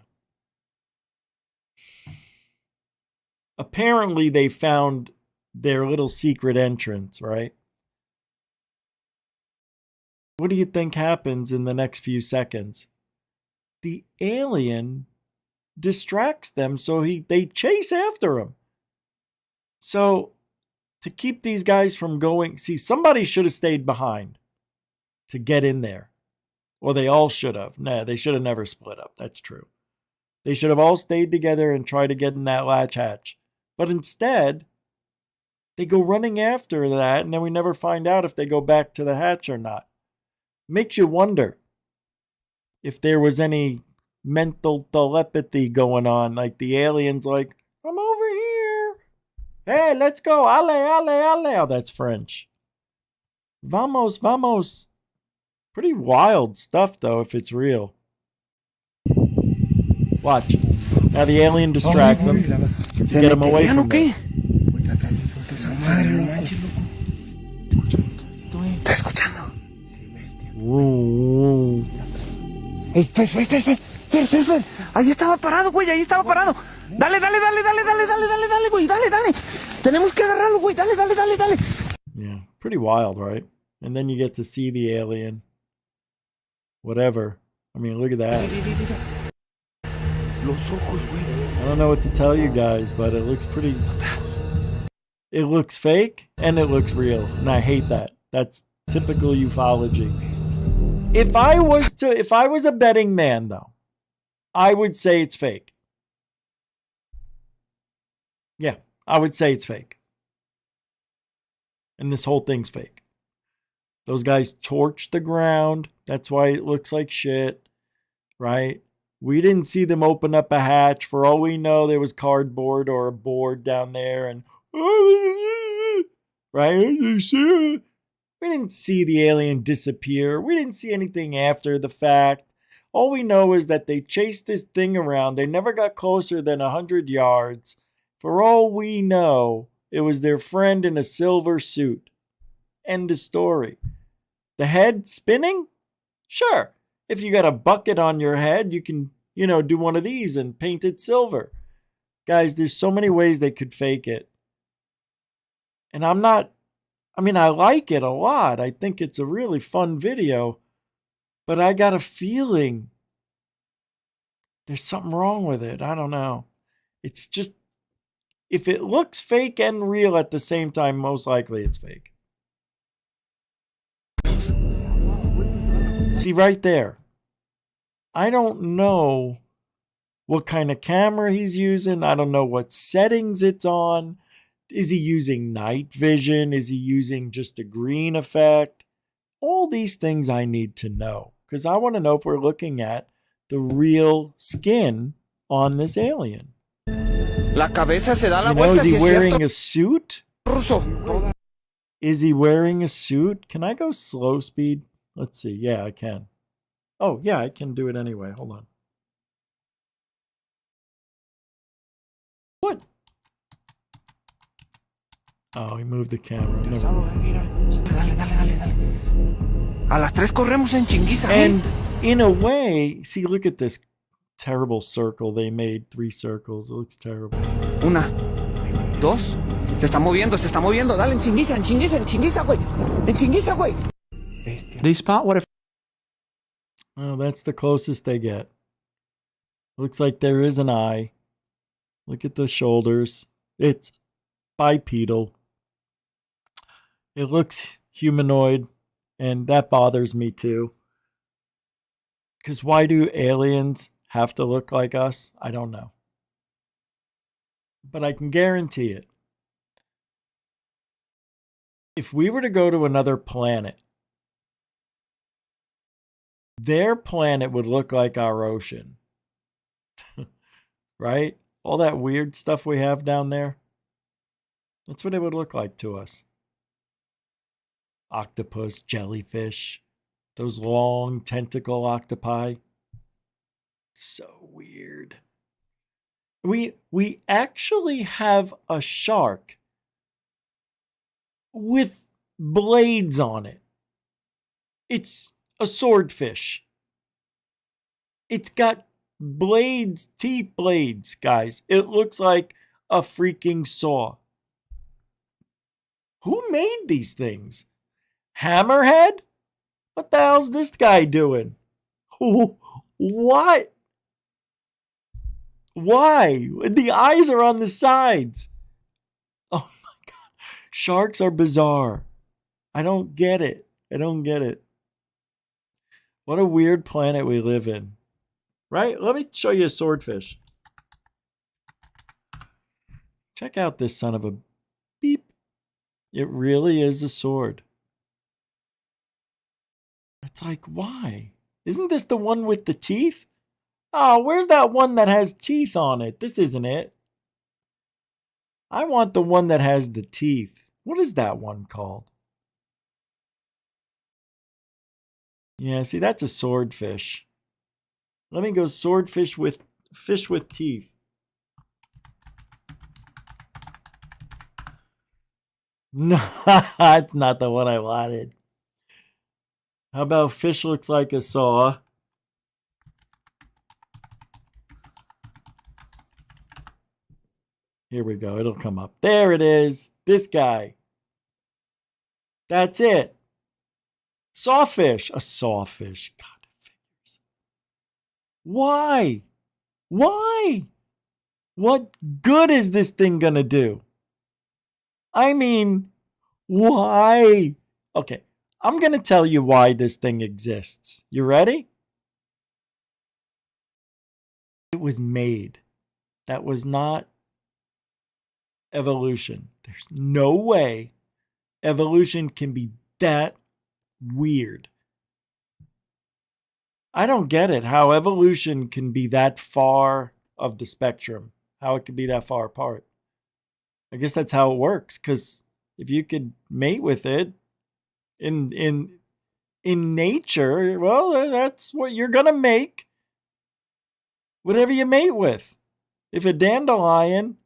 Apparently, they found their little secret entrance, right? What do you think happens in the next few seconds? The alien distracts them, so they chase after him. So, to keep these guys from going... See, somebody should have stayed behind to get in there. Well, they all should have. Nah, they should have never split up. That's true. They should have all stayed together and tried to get in that latch hatch. But instead, they go running after that, and then we never find out if they go back to the hatch or not. Makes you wonder if there was any mental telepathy going on, like the alien's like, I'm over here. Hey, let's go. Ale, ale, ale. Oh, that's French. Vamos, vamos. Pretty wild stuff, though, if it's real. Watch. Now the alien distracts him to get him away from them. ¿Está escuchando? Hey, Fer. Ahí estaba parado, güey. Ahí estaba parado. Dale, güey. Dale. Tenemos que agarrarlo, güey. Dale. Yeah, pretty wild, right? And then you get to see the alien. Whatever. I mean, look at that. I don't know what to tell you guys, but it looks pretty... It looks fake and it looks real. And I hate that. That's typical ufology. If I was a betting man, though, I would say it's fake. Yeah, I would say it's fake. And this whole thing's fake. Those guys torched the ground. That's why it looks like shit, right? We didn't see them open up a hatch. For all we know, there was cardboard or a board down there. And, right? We didn't see the alien disappear. We didn't see anything after the fact. All we know is that they chased this thing around. They never got closer than 100 yards. For all we know, it was their friend in a silver suit. End of story. The head spinning? Sure. If you got a bucket on your head, you can, do one of these and paint it silver. Guys, there's so many ways they could fake it. And I like it a lot. I think it's a really fun video. But I got a feeling there's something wrong with it. I don't know. It's just, if it looks fake and real at the same time, most likely it's fake. See, right there. I don't know what kind of camera he's using. I don't know what settings it's on. Is he using night vision? Is he using just a green effect? All these things I need to know, because I want to know if we're looking at the real skin on this alien. La cabeza se da la vuelta. Is he wearing a suit? Is he wearing a suit? Can I go slow speed? Let's see. Yeah, I can. Oh, yeah, I can do it anyway. Hold on. What? Oh, he moved the camera. Never mind. A las 3 corremos en chinguiza. And in a way, see, look at this terrible circle they made. 3 circles. It looks terrible. 1, 2. Se está moviendo. Dale, en chinguiza, güey. En chinguiza, güey. They spot what if. Oh, that's the closest they get. Looks like there is an eye. Look at the shoulders. It's bipedal. It looks humanoid, and that bothers me too. Because why do aliens have to look like us? I don't know. But I can guarantee it. If we were to go to another planet, their planet would look like our ocean. Right? All that weird stuff we have down there. That's what it would look like to us. Octopus, jellyfish, those long tentacle octopi. So weird. We actually have a shark with blades on it. It's a swordfish. It's got blades, teeth blades, guys. It looks like a freaking saw. Who made these things? Hammerhead? What the hell's this guy doing? What? Why? The eyes are on the sides. Oh my God. Sharks are bizarre. I don't get it. What a weird planet we live in. Right? Let me show you a swordfish. Check out this son of a beep. It really is a sword. It's like, why? Isn't this the one with the teeth? Oh, where's that one that has teeth on it? This isn't it. I want the one that has the teeth. What is that one called? Yeah, see, that's a swordfish. Let me go swordfish with fish with teeth. No, that's not the one I wanted. How about fish looks like a saw? Here we go. It'll come up. There it is. This guy. That's it. Sawfish. A sawfish. God, figures. Why? Why? What good is this thing going to do? I mean, why? Okay, I'm going to tell you why this thing exists. You ready? It was made. That was not evolution. There's no way evolution can be that weird. I don't get it, how evolution can be that far of the spectrum, how it could be that far apart. I guess that's how it works, because if you could mate with it in nature, well, that's what you're going to make. Whatever you mate with. If a dandelion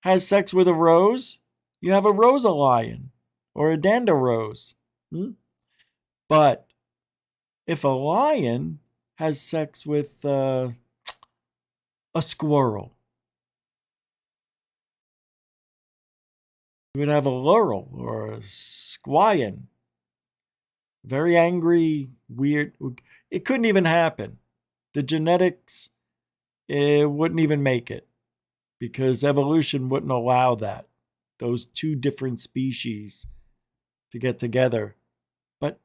has sex with a rose, you have a rosalion or a dandarose. But if a lion has sex with a squirrel, You would have a Laurel or a Squayan. Very angry, weird. It couldn't even happen. The genetics, it wouldn't even make it because evolution wouldn't allow that. Those two different species to get together. But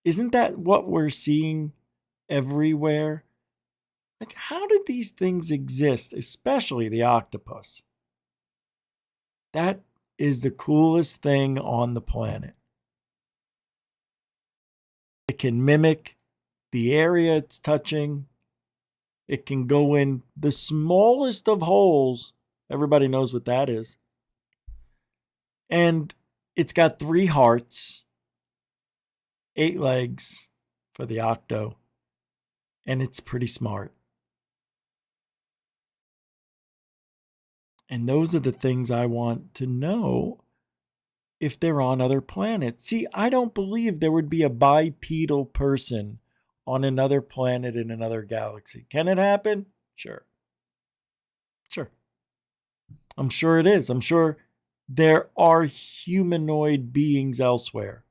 isn't that what we're seeing everywhere? Like, how did these things exist, especially the octopus? That is the coolest thing on the planet. It can mimic the area it's touching. It can go in the smallest of holes. Everybody knows what that is. And it's got 3 hearts, 8 legs for the octo, and it's pretty smart. And those are the things I want to know if they're on other planets. See, I don't believe there would be a bipedal person on another planet in another galaxy. Can it happen? Sure. Sure. I'm sure it is. I'm sure there are humanoid beings elsewhere.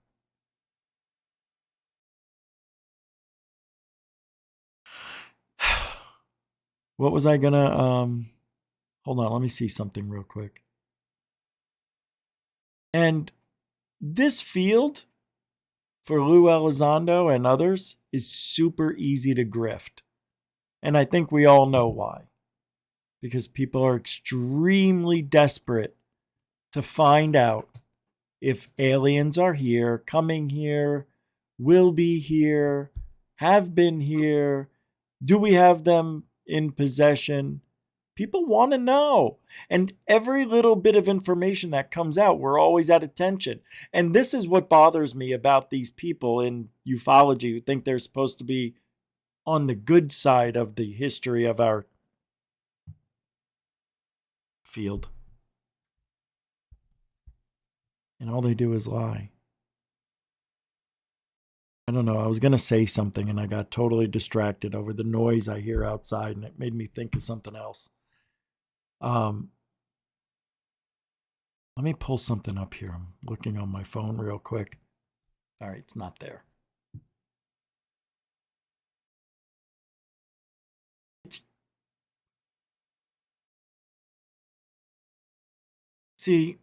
What was I gonna, hold on, let me see something real quick. And this field for Lue Elizondo and others is super easy to grift. And I think we all know why. Because people are extremely desperate to find out if aliens are here, coming here, will be here, have been here. Do we have them in possession? People want to know. And every little bit of information that comes out, we're always at attention. And this is what bothers me about these people in ufology who think they're supposed to be on the good side of the history of our field. And all they do is lie. I don't know. I was going to say something and I got totally distracted over the noise I hear outside and it made me think of something else. Let me pull something up here. I'm looking on my phone real quick. All right, it's not there. See,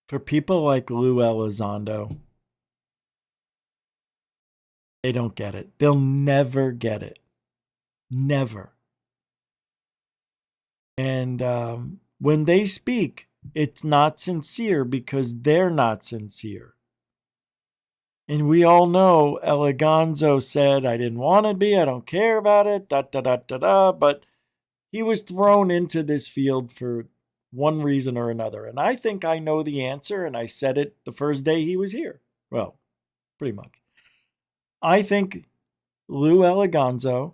for people like Lue Elizondo, they don't get it. They'll never get it. Never. And when they speak, it's not sincere because they're not sincere. And we all know Eligonzo said, I didn't want to be, I don't care about it, but he was thrown into this field for one reason or another. And I think I know the answer, and I said it the first day he was here. Well, pretty much. I think Lue Eligonzo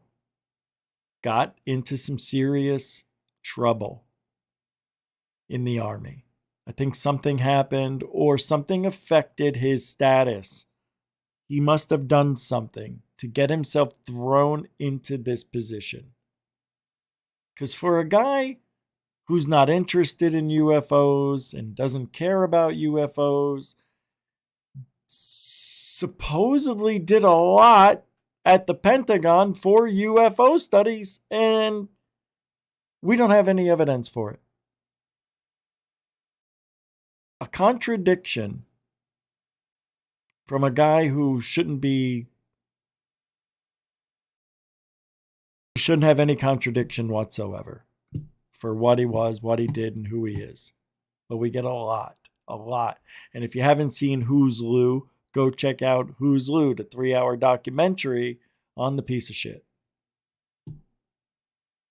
got into some serious trouble in the Army. I think something happened or something affected his status. He must have done something to get himself thrown into this position. Because for a guy who's not interested in UFOs and doesn't care about UFOs, supposedly did a lot at the Pentagon for UFO studies, and we don't have any evidence for it. A contradiction from a guy who shouldn't have any contradiction whatsoever for what he was, what he did, and who he is. But we get a lot. And if you haven't seen Who's Lue, go check out Who's Lue, the 3-hour documentary on the piece of shit.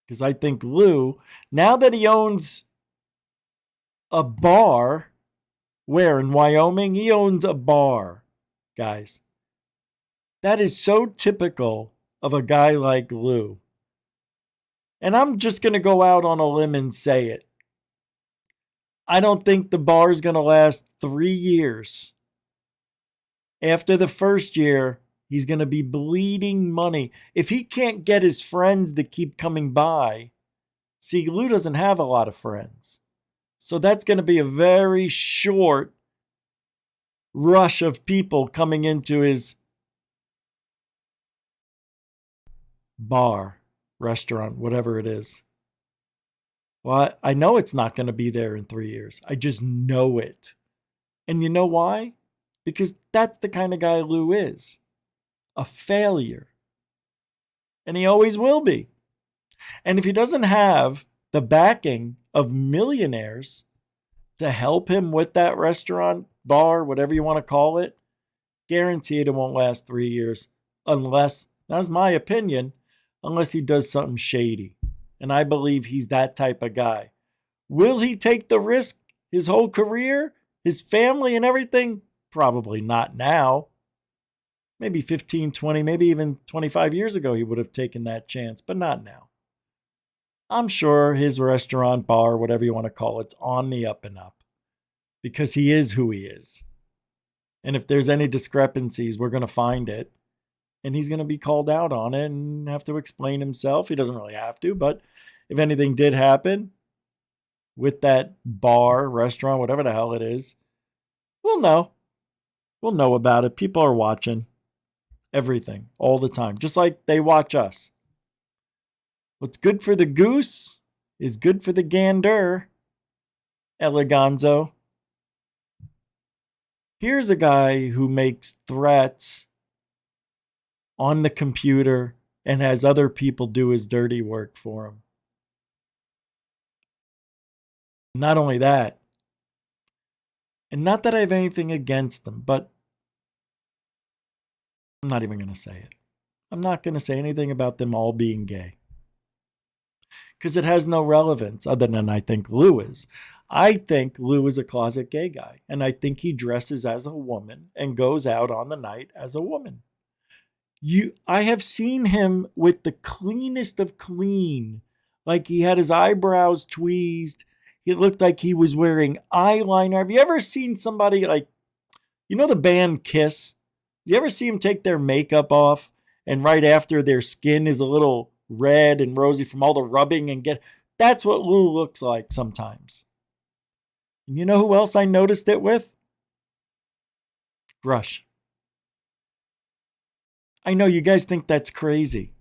Because I think Lue, now that he owns a bar, where in Wyoming, he owns a bar, guys. That is so typical of a guy like Lue. And I'm just going to go out on a limb and say it. I don't think the bar is going to last 3 years. After the first year, he's going to be bleeding money. If he can't get his friends to keep coming by See, Lue doesn't have a lot of friends. So that's going to be a very short rush of people coming into his bar, restaurant, whatever it is. Well, I know it's not going to be there in 3 years. I just know it. And you know why? Because that's the kind of guy Lue is. A failure. And he always will be. And if he doesn't have the backing of millionaires to help him with that restaurant, bar, whatever you want to call it, guaranteed it won't last 3 years. Unless, that's my opinion, unless he does something shady. And I believe he's that type of guy. Will he take the risk his whole career, his family and everything? Probably not now. Maybe 15, 20, maybe even 25 years ago he would have taken that chance, but not now. I'm sure his restaurant, bar, whatever you want to call it's on the up and up because he is who he is. And if there's any discrepancies, we're going to find it. And he's going to be called out on it and have to explain himself. He doesn't really have to, but if anything did happen with that bar, restaurant, whatever the hell it is, we'll know. We'll know about it. People are watching everything all the time, just like they watch us. What's good for the goose is good for the gander, Eligonzo. Here's a guy who makes threats on the computer and has other people do his dirty work for him. Not only that, and not that I have anything against them, but I'm not even going to say it. I'm not going to say anything about them all being gay. Because it has no relevance other than I think Lue is. I think Lue is a closet gay guy. And I think he dresses as a woman and goes out on the night as a woman. I have seen him with the cleanest of clean. Like he had his eyebrows tweezed. He looked like he was wearing eyeliner. Have you ever seen somebody like, you know the band Kiss? You ever see them take their makeup off and right after their skin is a little red and rosy from all the rubbing and that's what Lue looks like sometimes. And you know who else I noticed it with? Grush. I know you guys think that's crazy.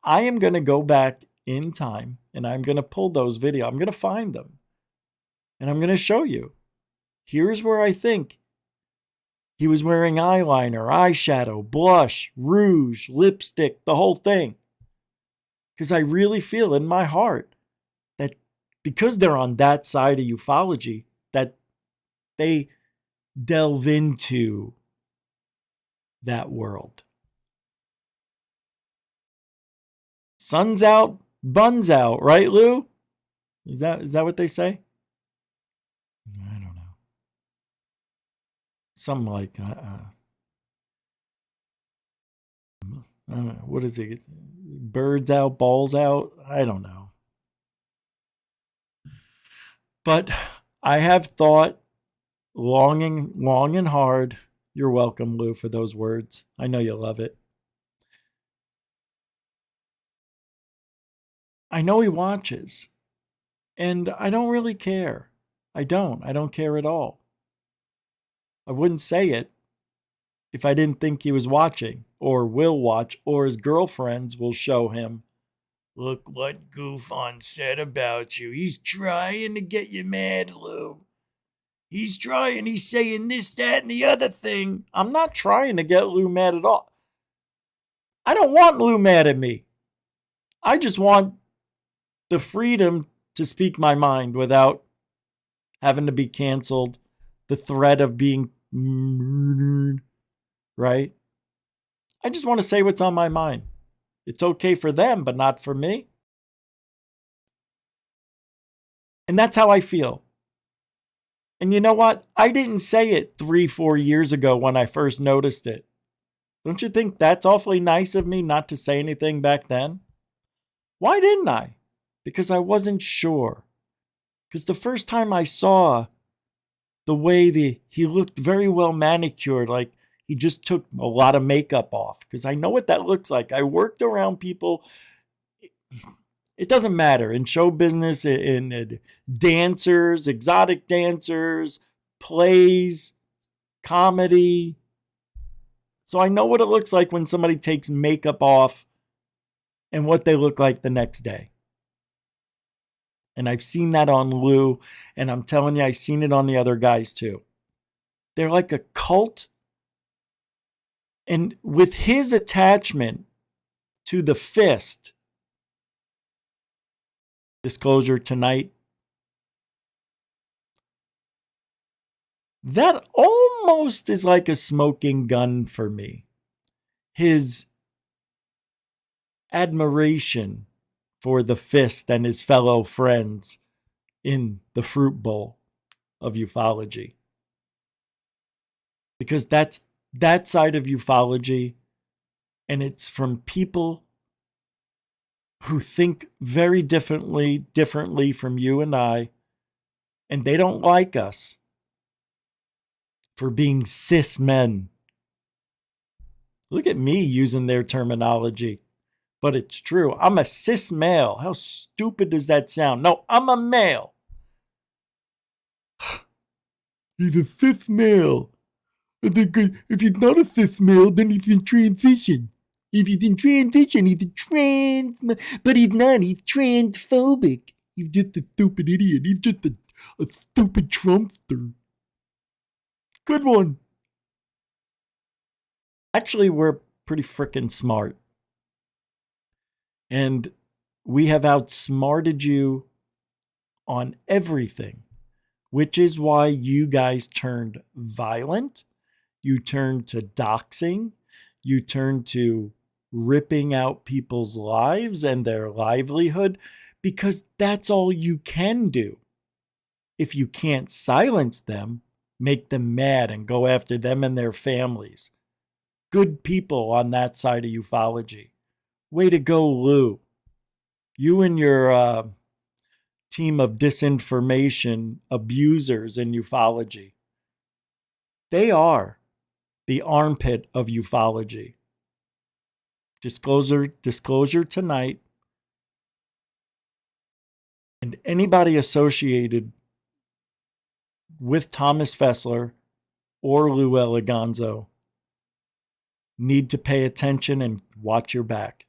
I am going to go back in time and I'm going to pull those videos. I'm going to find them and I'm going to show you. Here's where I think he was wearing eyeliner, eyeshadow, blush, rouge, lipstick, the whole thing. Because I really feel in my heart that because they're on that side of ufology, that they delve into that world. Sun's out, buns out, right, Lou? Is that what they say? I don't know. Something like I don't know. What is it? Birds out, balls out? I don't know. But I have thought long and hard. You're welcome, Lou, for those words. I know you love it. I know he watches. And I don't really care. I don't care at all. I wouldn't say it if I didn't think he was watching or will watch or his girlfriends will show him, look what Goofon said about you. He's trying to get you mad, Lou. He's trying. He's saying this, that, and the other thing. I'm not trying to get Lou mad at all. I don't want Lou mad at me. I just want the freedom to speak my mind without having to be canceled, the threat of being murdered, right? I just want to say what's on my mind. It's okay for them, but not for me. And that's how I feel. And you know what? I didn't say it 3-4 years ago when I first noticed it. Don't you think that's awfully nice of me not to say anything back then? Why didn't I? Because I wasn't sure. Because the first time I saw the way he looked very well manicured, like he just took a lot of makeup off. Because I know what that looks like. I worked around people. It doesn't matter. In show business, in dancers, exotic dancers, plays, comedy. So I know what it looks like when somebody takes makeup off and what they look like the next day. And I've seen that on Lue, and I'm telling you, I've seen it on the other guys too. They're like a cult. And with his attachment to the fist, disclosure tonight, that almost is like a smoking gun for me. His admiration for the fist and his fellow friends in the fruit bowl of ufology. Because that's that side of ufology, and it's from people who think very differently from you and I, and they don't like us for being cis men. Look at me using their terminology, but it's true. I'm a cis male. How stupid does that sound? No, I'm a male. He's a cis male. If he's not a cis male, then he's in transition. If he's in transition, he's a trans, but he's not. He's transphobic. He's just a stupid idiot. He's just a stupid Trumpster. Good one. Actually, we're pretty freaking smart. And we have outsmarted you on everything, which is why you guys turned violent. You turned to doxing. You turned to ripping out people's lives and their livelihood, because that's all you can do. If you can't silence them, make them mad and go after them and their families. Good people on that side of ufology. Way to go, Lou. You and your team of disinformation abusers in ufology. They are the armpit of ufology. Disclosure tonight. And anybody associated with Thomas Fessler or Lue Eligonzo need to pay attention and watch your back.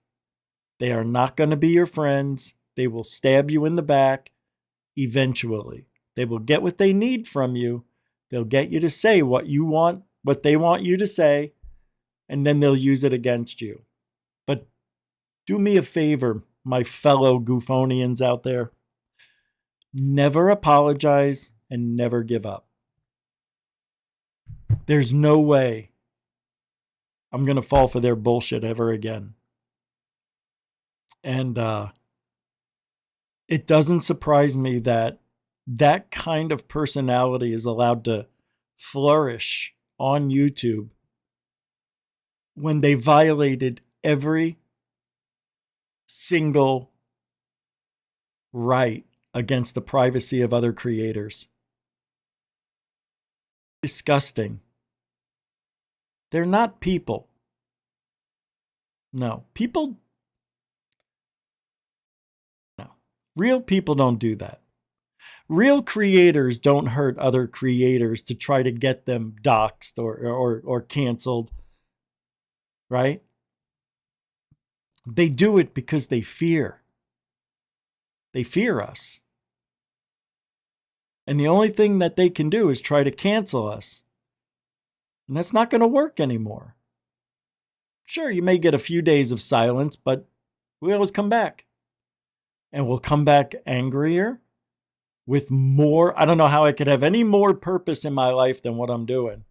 They are not going to be your friends. They will stab you in the back eventually. They will get what they need from you. They'll get you to say what you want, what they want you to say, and then they'll use it against you. But do me a favor, my fellow goofonians out there. Never apologize and never give up. There's no way I'm going to fall for their bullshit ever again. And it doesn't surprise me that that kind of personality is allowed to flourish on YouTube when they violated every single right against the privacy of other creators. Disgusting. They're not people. No, people. No, real people don't do that. Real creators don't hurt other creators to try to get them doxxed or canceled, right? They do it because they fear. They fear us. And the only thing that they can do is try to cancel us. And that's not going to work anymore. Sure, you may get a few days of silence, but we always come back. And we'll come back angrier, with more. I don't know how I could have any more purpose in my life than what I'm doing.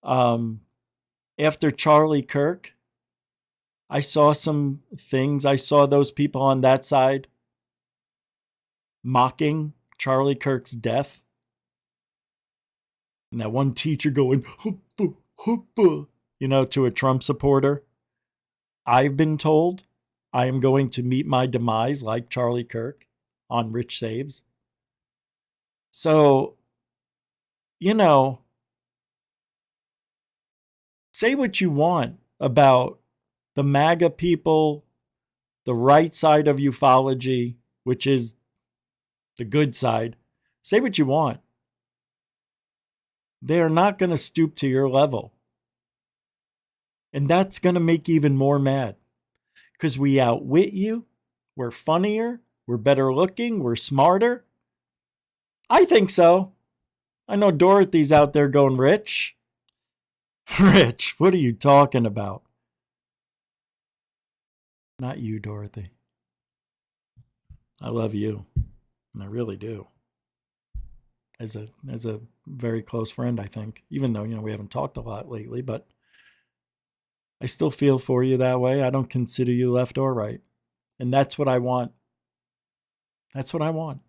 After Charlie Kirk, I saw some things. I saw those people on that side mocking Charlie Kirk's death. And that one teacher going, huppa, huppa, to a Trump supporter. I've been told I am going to meet my demise like Charlie Kirk on Rich Saves. So, say what you want about the MAGA people the right side of ufology, which is the good side, say what you want. They are not going to stoop to your level. And that's going to make you even more mad. Because we outwit you. We're funnier. We're better looking. We're smarter. I think so. I know Dorothy's out there going, Rich. Rich, what are you talking about? Not you, Dorothy. I love you. And I really do. As a very close friend, I think. Even though, we haven't talked a lot lately, but I still feel for you that way. I don't consider you left or right. And that's what I want. That's what I want.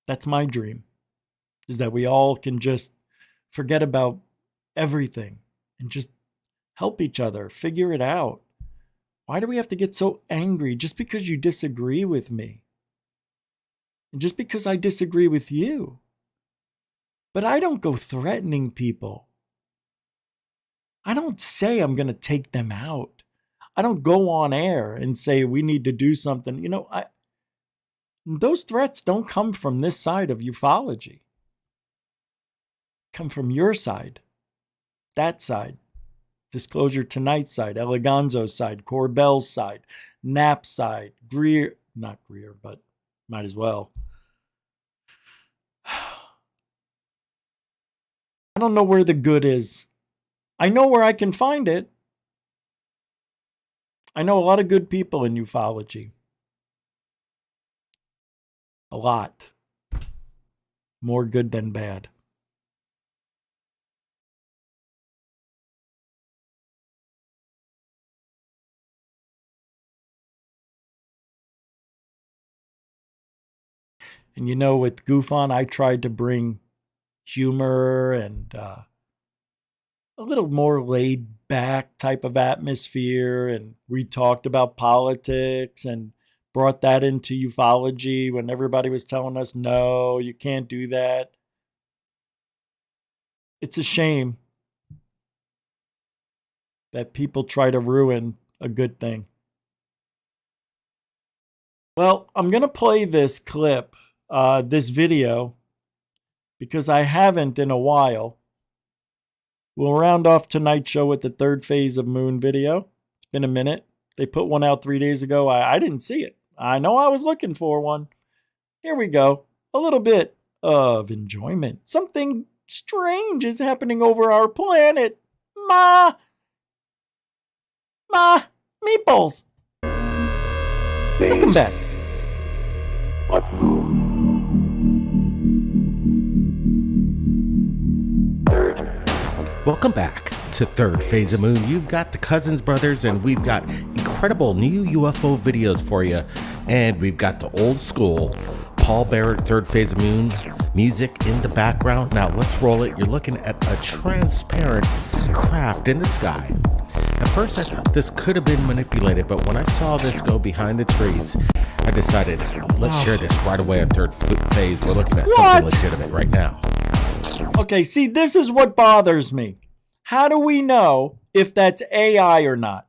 That's my dream. Is that we all can just forget about everything and just help each other, figure it out. Why do we have to get so angry just because you disagree with me? And just because I disagree with you? But I don't go threatening people. I don't say I'm going to take them out. I don't go on air and say we need to do something. Those threats don't come from this side of ufology. Come from your side. That side. Disclosure Tonight's side. Eligonzo's side. Corbell's side. Knapp's side. Not Greer, but might as well. I don't know where the good is. I know where I can find it. I know a lot of good people in ufology. A lot. More good than bad. And with Goof On, I tried to bring humor and a little more laid back type of atmosphere. And we talked about politics and brought that into ufology when everybody was telling us, no, you can't do that. It's a shame that people try to ruin a good thing. Well, I'm going to play this clip, this video, because I haven't in a while. We'll round off tonight's show with the third phase of Moon video. It's been a minute. They put one out 3 days ago. I didn't see it. I know I was looking for one. Here we go. A little bit of enjoyment. Something strange is happening over our planet. Meeples. Welcome back. Welcome back to Third Phase of Moon. You've got the Cousins Brothers, and we've got incredible new UFO videos for you. And we've got the old school Paul Barrett Third Phase of Moon music in the background. Now let's roll it. You're looking at a transparent craft in the sky. At first I thought this could have been manipulated, but when I saw this go behind the trees, I decided, let's share this right away on Third Phase. We're looking at something legitimate right now. Okay, see, this is what bothers me. How do we know if that's AI or not?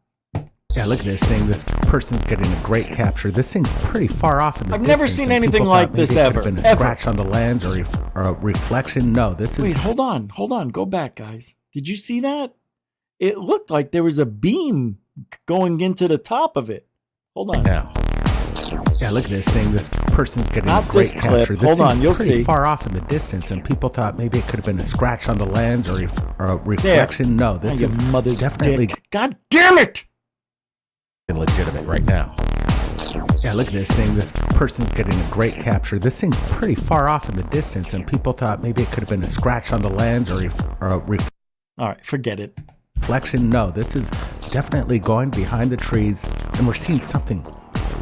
Yeah, look at this thing. This person's getting a great capture. This thing's pretty far off in the distance. I've never seen anything like this ever. It could have been a scratch on the lens or a reflection. No, this is... Wait, hold on. Go back, guys. Did you see that? It looked like there was a beam going into the top of it. Hold on. Now. Yeah, look at this thing. This person's getting a great capture. This Hold on, you'll pretty see. Far off in the distance, and people thought maybe it could have been a scratch on the lens or a reflection. There. No, this is definitely... Dick. God damn it! Legitimate right now. Yeah, look at this thing. This person's getting a great capture. This thing's pretty far off in the distance, and people thought maybe it could have been a scratch on the lens or a All right, forget it. Reflection. No, this is definitely going behind the trees, and we're seeing something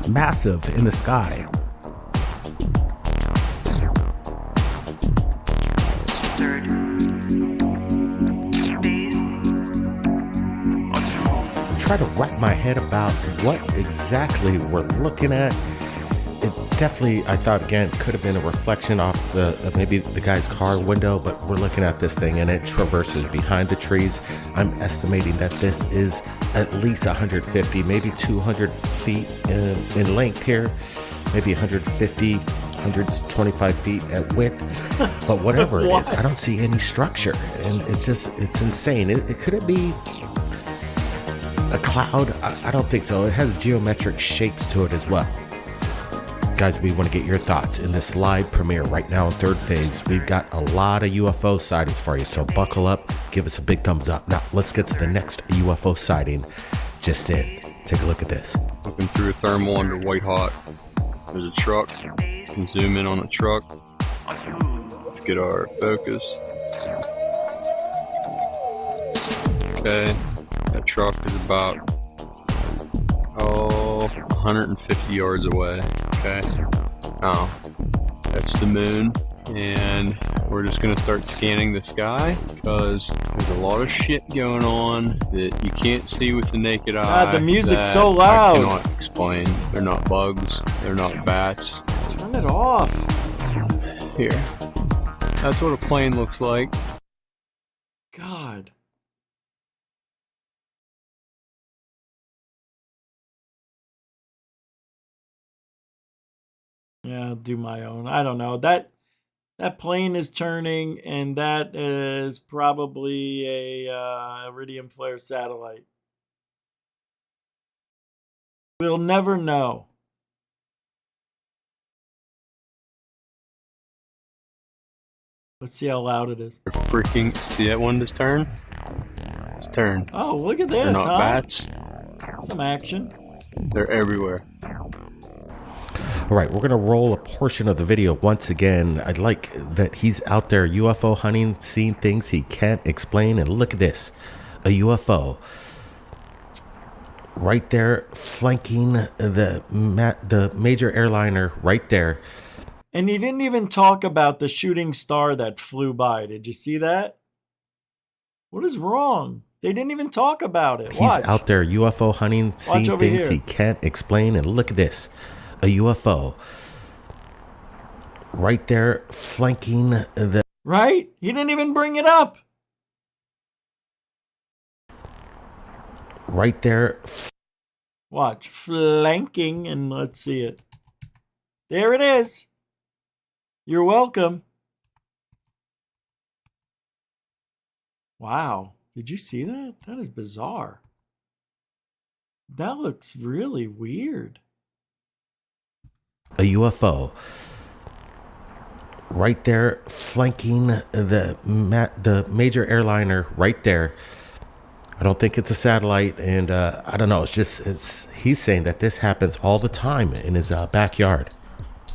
massive in the sky. I'm trying to wrap my head about what exactly we're looking at. it definitely, I thought, again, could have been a reflection off maybe the guy's car window, but we're looking at this thing and it traverses behind the trees. I'm estimating that this is at least 150, maybe 200 feet in length here, maybe 150, 125 feet at width, but whatever it is, I don't see any structure, and it's insane. Could it be a cloud? I don't think so. It has geometric shapes to it as well. Guys, we want to get your thoughts in this live premiere right now in Third Phase. We've got a lot of UFO sightings for you, so buckle up, give us a big thumbs up. Now, let's get to the next UFO sighting just in. Take a look at this. Looking through a thermal under white hot. There's a truck. You can zoom in on the truck. Let's get our focus. Okay. That truck is about 150 yards away. Okay. Now, that's the moon, and we're just gonna start scanning the sky because there's a lot of shit going on that you can't see with the naked eye. God, the music's that so loud. I cannot explain. They're not bugs. They're not bats. Turn it off. Here. That's what a plane looks like. God. Yeah, I'll do my own. I don't know. That plane is turning, and that is probably a iridium flare satellite. We'll never know. Let's see how loud it is. Freaking, see that one just turn? It's turned. Oh, look at this, They're not huh? bats. Some action. They're everywhere. All right, we're going to roll a portion of the video once again. I'd like that he's out there UFO hunting, seeing things he can't explain. And look at this, a UFO right there flanking the major airliner right there. And he didn't even talk about the shooting star that flew by. Did you see that? What is wrong? They didn't even talk about it. He's out there UFO hunting, seeing things he can't explain. And look at this, a UFO right there flanking the... Right? He didn't even bring it up. Right there. Watch. Flanking, and let's see it. There it is. You're welcome. Wow. Did you see that? That is bizarre. That looks really weird. A UFO right there flanking the major airliner right there. I don't think it's a satellite, and I don't know. He's saying that this happens all the time in his backyard.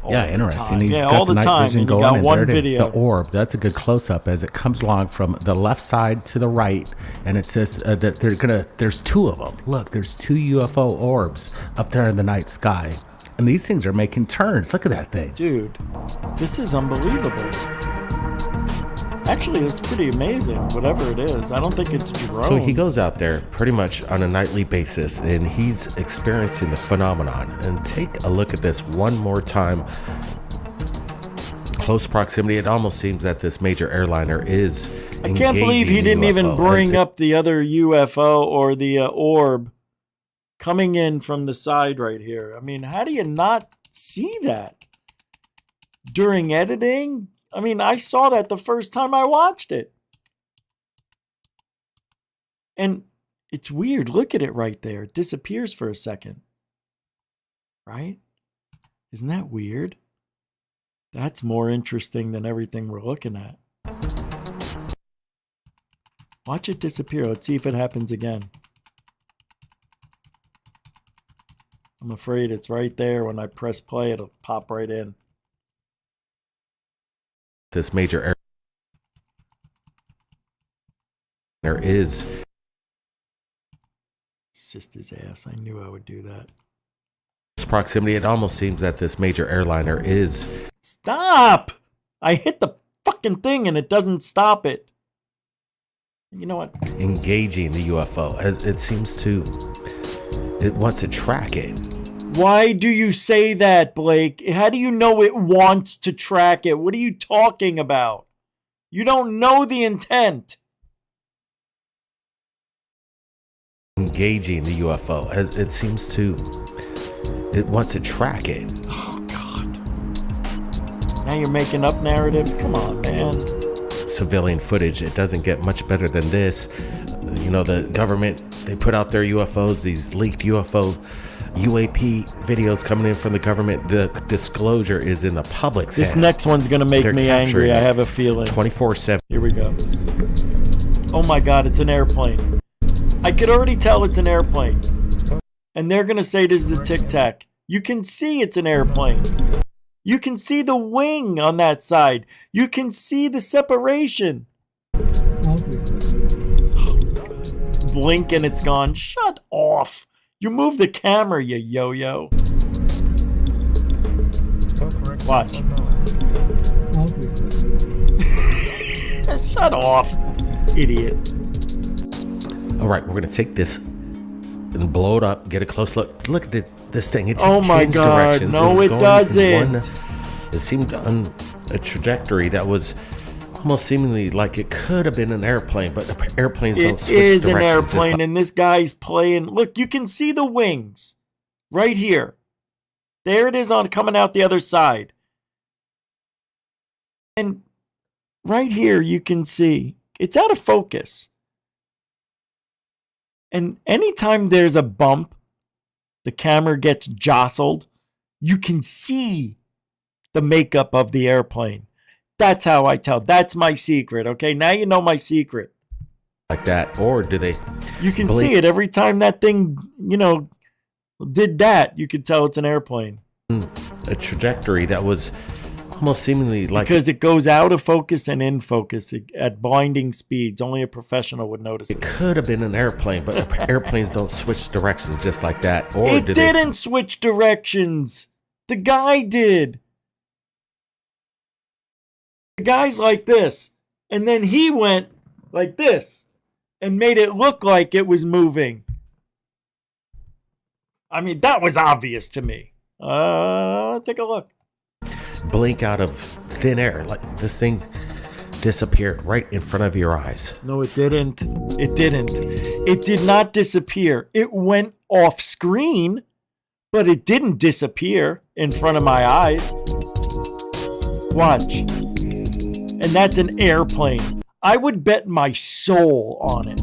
Yeah, interesting. He's yeah, got all the night time. vision And going, you got and one there it is, video. the orb. That's a good close-up as it comes along from the left side to the right, and it says that there's two of them. Look, there's two UFO orbs up there in the night sky, and these things are making turns. Look at that thing, dude. This is unbelievable. Actually, it's pretty amazing, whatever it is. I don't think it's drones. So he goes out there pretty much on a nightly basis, and he's experiencing the phenomenon. And take a look at this one more time. Close proximity. It almost seems that this major airliner is I can't believe he didn't even bring up the other UFO or the orb coming in from the side right here. I mean, how do you not see that? During editing? I mean, I saw that the first time I watched it. And it's weird. Look at it right there. It disappears for a second. Right? Isn't that weird? That's more interesting than everything we're looking at. Watch it disappear. Let's see if it happens again. I'm afraid it's right there. When I press play, it'll pop right in. This major airliner is... Sister's ass. I knew I would do that. Proximity. It almost seems that this major airliner is... Stop! I hit the fucking thing and it doesn't stop it. You know what? Engaging the UFO. As it seems to... It wants to track it. Why do you say that, Blake? How do you know it wants to track it? What are you talking about? You don't know the intent. Engaging the UFO, as it seems to, it wants to track it. Oh, God. Now you're making up narratives? Come on, man. Civilian footage, it doesn't get much better than this. You know, the government, they put out their UFOs, these leaked UFO UAP videos coming in from the government. The disclosure is in the public's This hands. next one's going to make me angry. I have a feeling. 24/7. Here we go. Oh my God, it's an airplane. I could already tell it's an airplane. And they're going to say this is a Tic Tac. You can see it's an airplane. You can see the wing on that side. You can see the separation. Blink and it's gone. Shut off. You move the camera, you yo-yo. Watch. Shut off, idiot. All right, we're going to take this and blow it up, get a close look. Look at this thing. It just Oh my changed God. directions. No, was it going in doesn't. it seemed on a trajectory that was almost seemingly like it could have been an airplane, but airplanes don't switch It is directions. an It's airplane, like- and this guy's playing. Look, you can see the wings right here. There it is on coming out the other side. And right here, you can see it's out of focus. And anytime there's a bump, the camera gets jostled, you can see the makeup of the airplane. That's how I tell. That's my secret. Okay, now you know my secret. like that, or do they? You can see it every time that thing, did that. You could tell it's an airplane. A trajectory that was almost seemingly like because it goes out of focus and in focus at blinding speeds. Only a professional would notice it. It could have been an airplane, but airplanes don't switch directions just like that. Or It didn't switch directions. The guy did. The guy's like this, and then he went like this and made it look like it was moving. I mean, that was obvious to me. Take a look. Blink out of thin air, like this thing disappeared right in front of your eyes. No, it didn't. It didn't. It did not disappear. It went off screen, but it didn't disappear in front of my eyes. Watch. And that's an airplane. I would bet my soul on it.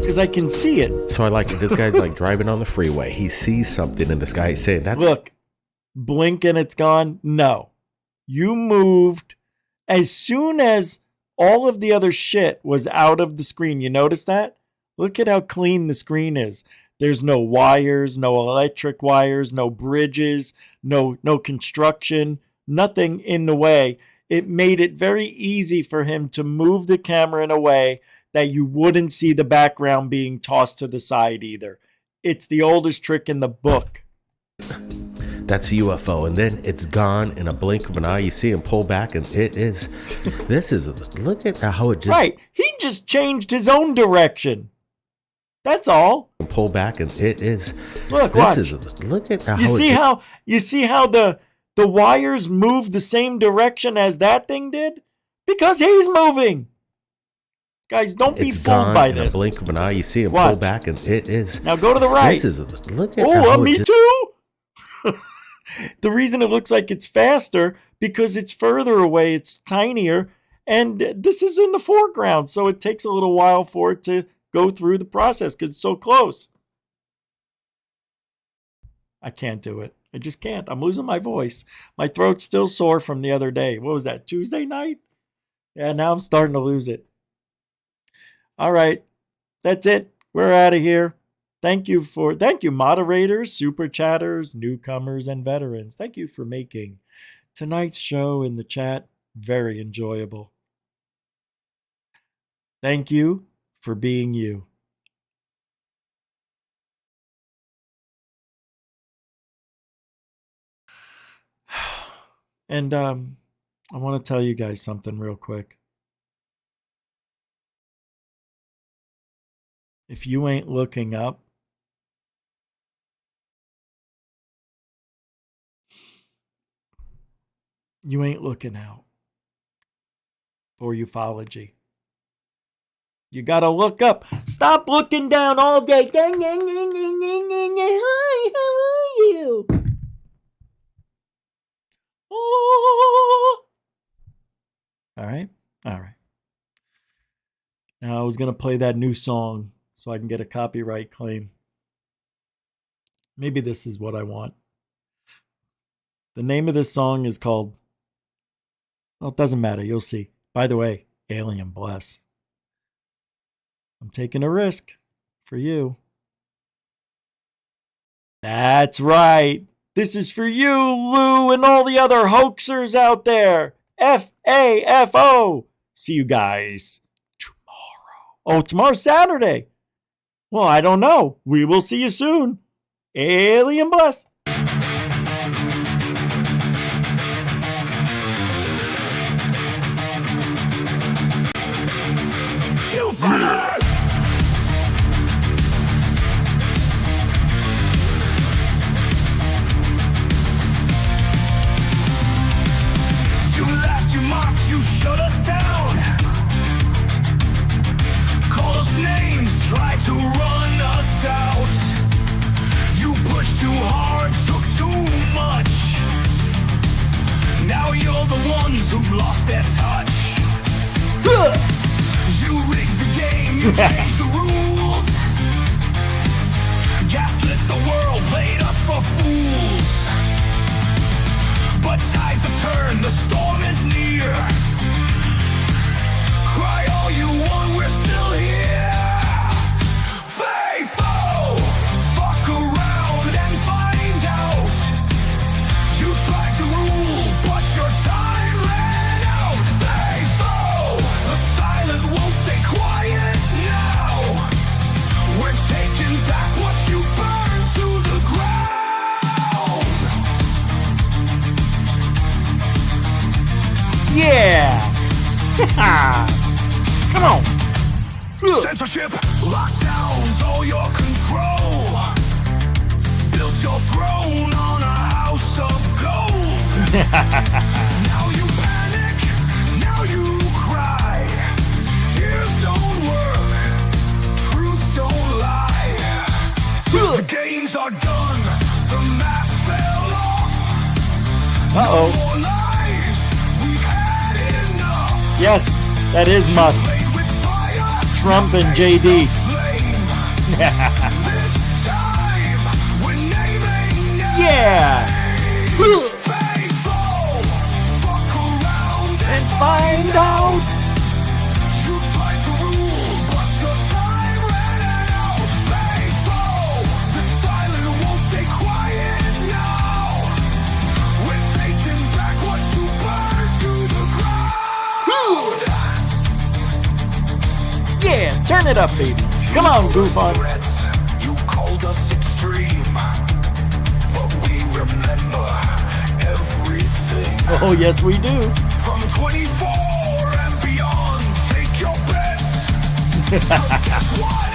Because I can see it. So I like it. This guy's like driving on the freeway. He sees something in the sky. He's saying, that's... Look, blink and it's gone. No. You moved. As soon as all of the other shit was out of the screen, you notice that? Look at how clean the screen is. There's no wires, no electric wires, no bridges, no construction, nothing in the way. It made it very easy for him to move the camera in a way that you wouldn't see the background being tossed to the side either. It's the oldest trick in the book. That's a UFO, and then it's gone in a blink of an eye. You see him pull back, and it is. Look at how it just. Right, he just changed his own direction. That's all. Pull back, and it is. Look, watch. Look at how. You see how the wires move the same direction as that thing did? Because he's moving. Guys, don't be fooled by in this. A blink of an eye, you see him pull back, and it is. Now go to the right. Look at how me too. The reason it looks like it's faster because it's further away, it's tinier, and this is in the foreground, so it takes a little while for it to go through the process because it's so close. I can't do it. I just can't. I'm losing my voice. My throat's still sore from the other day. What was that, Tuesday night? Yeah, now I'm starting to lose it. All right. That's it. We're out of here. Thank you, moderators, super chatters, newcomers, and veterans. Thank you for making tonight's show in the chat very enjoyable. Thank you for being you. And I want to tell you guys something real quick. If you ain't looking up, You ain't looking out for ufology. You gotta look up. Stop looking down all day. Hi, how are you? Oh. All right. Now I was gonna play that new song so I can get a copyright claim. Maybe this is what I want. The name of this song is called... Well, it doesn't matter. You'll see. By the way, Alien Bless. I'm taking a risk for you. That's right. This is for you, Lou, and all the other hoaxers out there. FAFO. See you guys tomorrow. Oh, tomorrow's Saturday. Well, I don't know. We will see you soon. Alien Bless. Shut us down, call us names, try to run us out. You pushed too hard, took too much. Now you're the ones who've lost their touch. You rigged the game, you changed the rules. Gaslit the world, played us for fools. But tides have turned, the storm is near. Cry all you want, we're still here. Faithful, fuck around and find out. You tried to rule, but your time ran out. Faithful, the silent won't stay quiet now. We're taking back what you burned to the ground. Yeah. Come on. Censorship, lockdowns, all your control. Built your throne on a house of gold. Now you panic, now you cry. Tears don't work, truth don't lie. The games are done, the mask fell off. Uh-oh. No more lies, we've had enough. Yes, that is Musk. Trump and JD. Yeah. And find out. You tried to rule, but your time ran out. Faithful, the silent won't stay quiet now. We're taking back what you burned to the ground. Yeah, turn it up, baby. Come on, goof on. You called us extreme, but we remember everything. Oh, yes, we do. From 24 and beyond, take your bets. 'Cause guess what?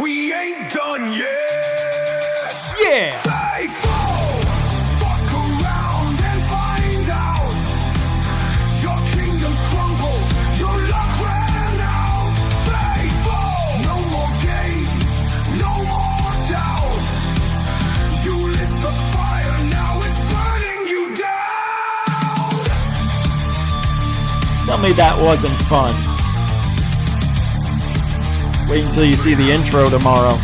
We ain't done yet. Yeah. Faithful, fuck around and find out. Your kingdom's crumbled, your luck ran out. Faithful, no more games, no more doubt. You lit the fire, now it's burning you down. Tell me that wasn't fun. Wait until you see the intro tomorrow.